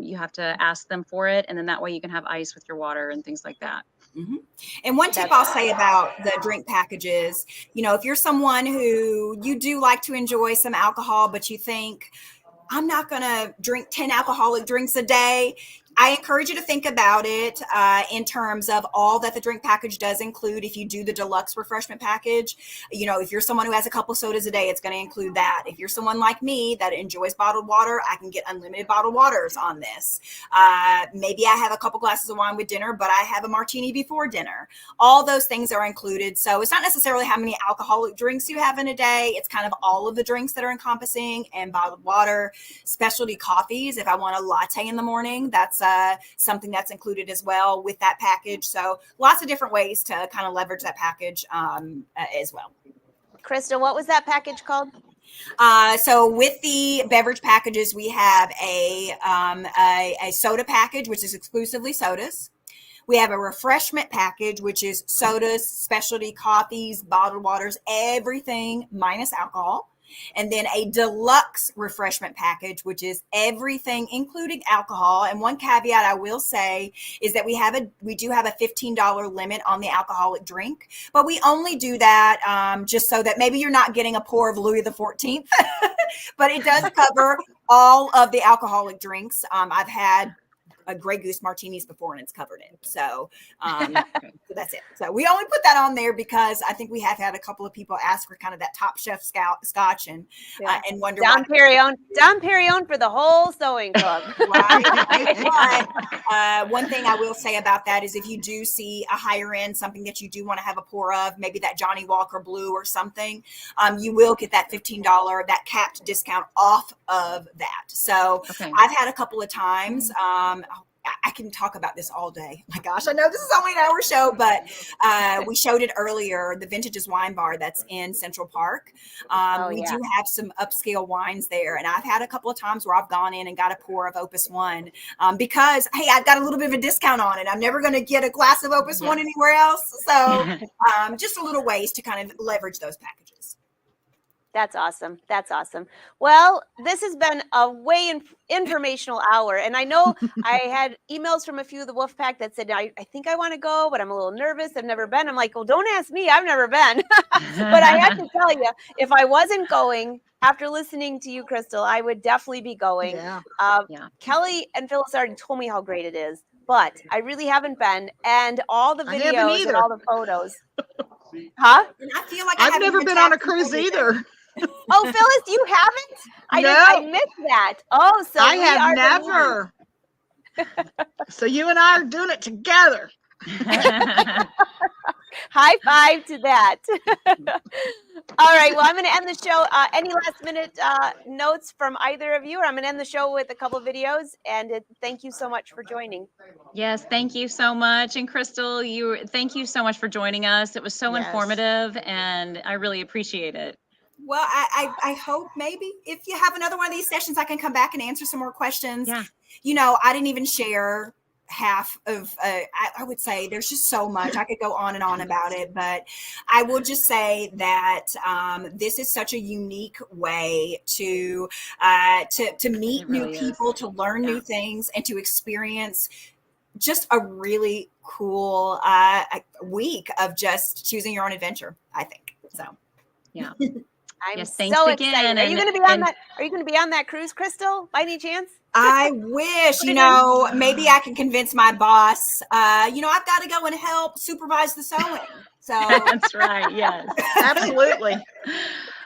You have to ask them for it, and then that way you can have ice with your water and things like that. Mm-hmm. And one tip I'll say about the drink packages, you know, if you're someone who you do like to enjoy some alcohol, but you think, I'm not going to drink 10 alcoholic drinks a day, I encourage you to think about it in terms of all that the drink package does include. If you do the deluxe refreshment package, you know, if you're someone who has a couple sodas a day, it's going to include that. If you're someone like me that enjoys bottled water, I can get unlimited bottled waters on this. Maybe I have a couple glasses of wine with dinner, but I have a martini before dinner. All those things are included. So it's not necessarily how many alcoholic drinks you have in a day. It's kind of all of the drinks that are encompassing, and bottled water, specialty coffees. If I want a latte in the morning, that's something that's included as well with that package. So lots of different ways to kind of leverage that package as well. Krystle, what was that package called? So with the beverage packages, we have a soda package, which is exclusively sodas. We have a refreshment package, which is sodas, specialty coffees, bottled waters, everything minus alcohol. And then a deluxe refreshment package, which is everything, including alcohol. And one caveat I will say is that we do have a $15 limit on the alcoholic drink, but we only do that just so that maybe you're not getting a pour of Louis XIV, but it does cover all of the alcoholic drinks. I've had a Grey Goose martinis before, and it's covered it. So, so that's it. So we only put that on there because I think we have had a couple of people ask for kind of that Top Chef scotch and wonder Dom Perignon for the whole sewing club. Right. One thing I will say about that is if you do see a higher end, something that you do want to have a pour of, maybe that Johnny Walker Blue or something, you will get that $15, that capped discount off of that. So I've had a couple of times, I can talk about this all day. My gosh, I know this is only an hour show, but we showed it earlier, the Vintages Wine Bar that's in Central Park. We do have some upscale wines there. And I've had a couple of times where I've gone in and got a pour of Opus One because, hey, I've got a little bit of a discount on it. I'm never going to get a glass of Opus One anywhere else. So just a little ways to kind of leverage those packages. That's awesome. That's awesome. Well, this has been a way informational hour. And I know I had emails from a few of the Wolfpack that said, I think I want to go, but I'm a little nervous. I've never been. I'm like, well, don't ask me. I've never been. But I have to tell you, if I wasn't going, after listening to you, Krystle, I would definitely be going. Kelli and Phyllis already told me how great it is, but I really haven't been. And all the videos and all the photos. Huh? And I feel like I've never been on a cruise either. Oh, Phyllis, you haven't? I missed that. Oh, so I have never. So you and I are doing it together. High five to that. All right. Well, I'm going to end the show. Any last minute notes from either of you? Or I'm going to end the show with a couple of videos. And thank you so much for joining. Yes, thank you so much. And Krystle, thank you so much for joining us. It was so informative, and I really appreciate it. Well, I hope maybe if you have another one of these sessions, I can come back and answer some more questions. Yeah. You know, I didn't even share half of, I would say there's just so much. I could go on and on about it, but I will just say that this is such a unique way to meet new people, to learn new things, and to experience just a really cool week of just choosing your own adventure, I think. So, yeah. I'm so excited. Are you going to be on that? Are you going to be on that cruise, Krystle, by any chance? I wish, maybe I can convince my boss, I've got to go and help supervise the sewing. So that's right. Yes, absolutely.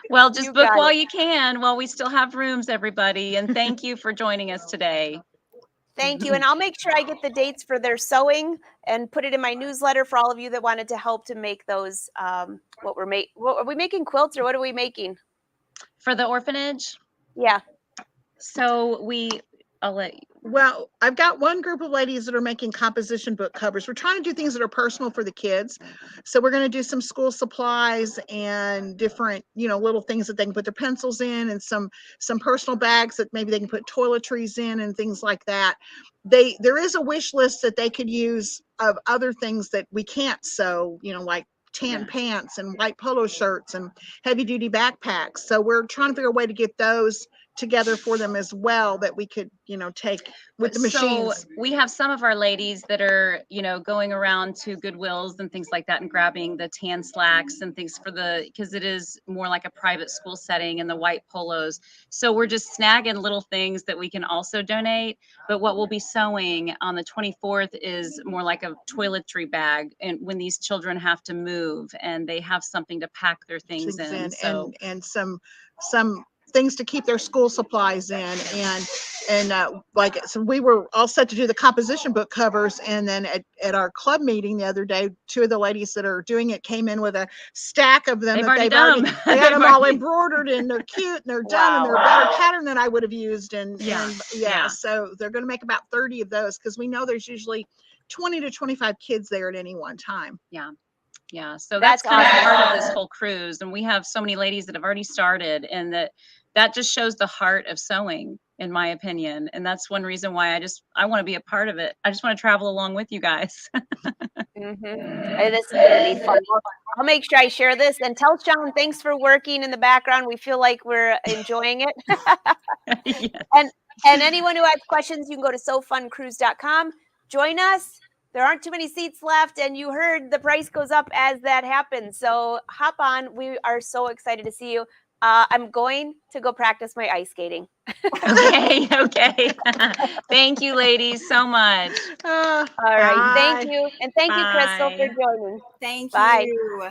Well, just book while you can, while we still have rooms, everybody. And thank you for joining us today. Thank you. And I'll make sure I get the dates for their sewing and put it in my newsletter for all of you that wanted to help to make those. What are we making, quilts, or what are we making? For the orphanage? Yeah. So I'll let you. Well, I've got one group of ladies that are making composition book covers. We're trying to do things that are personal for the kids. So we're going to do some school supplies and different, little things that they can put their pencils in, and some personal bags that maybe they can put toiletries in and things like that. There is a wish list that they could use of other things that we can't sew, like tan pants and white polo shirts and heavy duty backpacks. So we're trying to figure a way to get those together for them as well that we could, take with the machines. So we have some of our ladies that are, going around to Goodwills and things like that and grabbing the tan slacks and things because it is more like a private school setting, and the white polos. So we're just snagging little things that we can also donate. But what we'll be sewing on the 24th is more like a toiletry bag, and when these children have to move and they have something to pack their things in. So and some things to keep their school supplies in, so we were all set to do the composition book covers, and then at our club meeting the other day, two of the ladies that are doing it came in with a stack of them. They've that already they've done already them. they had them all embroidered, and they're cute and they're done, and they're a Wow. better pattern than I would have used, Yeah. so they're going to make about 30 of those, because we know there's usually 20 to 25 kids there at any one time. Yeah, so That's that's kind of awesome. part of this whole cruise, and we have so many ladies that have already started, and that just shows the heart of sewing, in my opinion. And that's one reason why I want to be a part of it. I just want to travel along with you guys. This is gonna be fun. I'll make sure I share this, and tell Shawn thanks for working in the background. We feel like we're enjoying it. Yes. And anyone who has questions, you can go to sofuncruise.com. Join us. There aren't too many seats left, and you heard the price goes up as that happens. So hop on. We are so excited to see you. I'm going to go practice my ice skating. Okay. Thank you, ladies, so much. All right. Bye. Thank you. And thank you, Krystle, for Bye. joining. Thank Bye. you.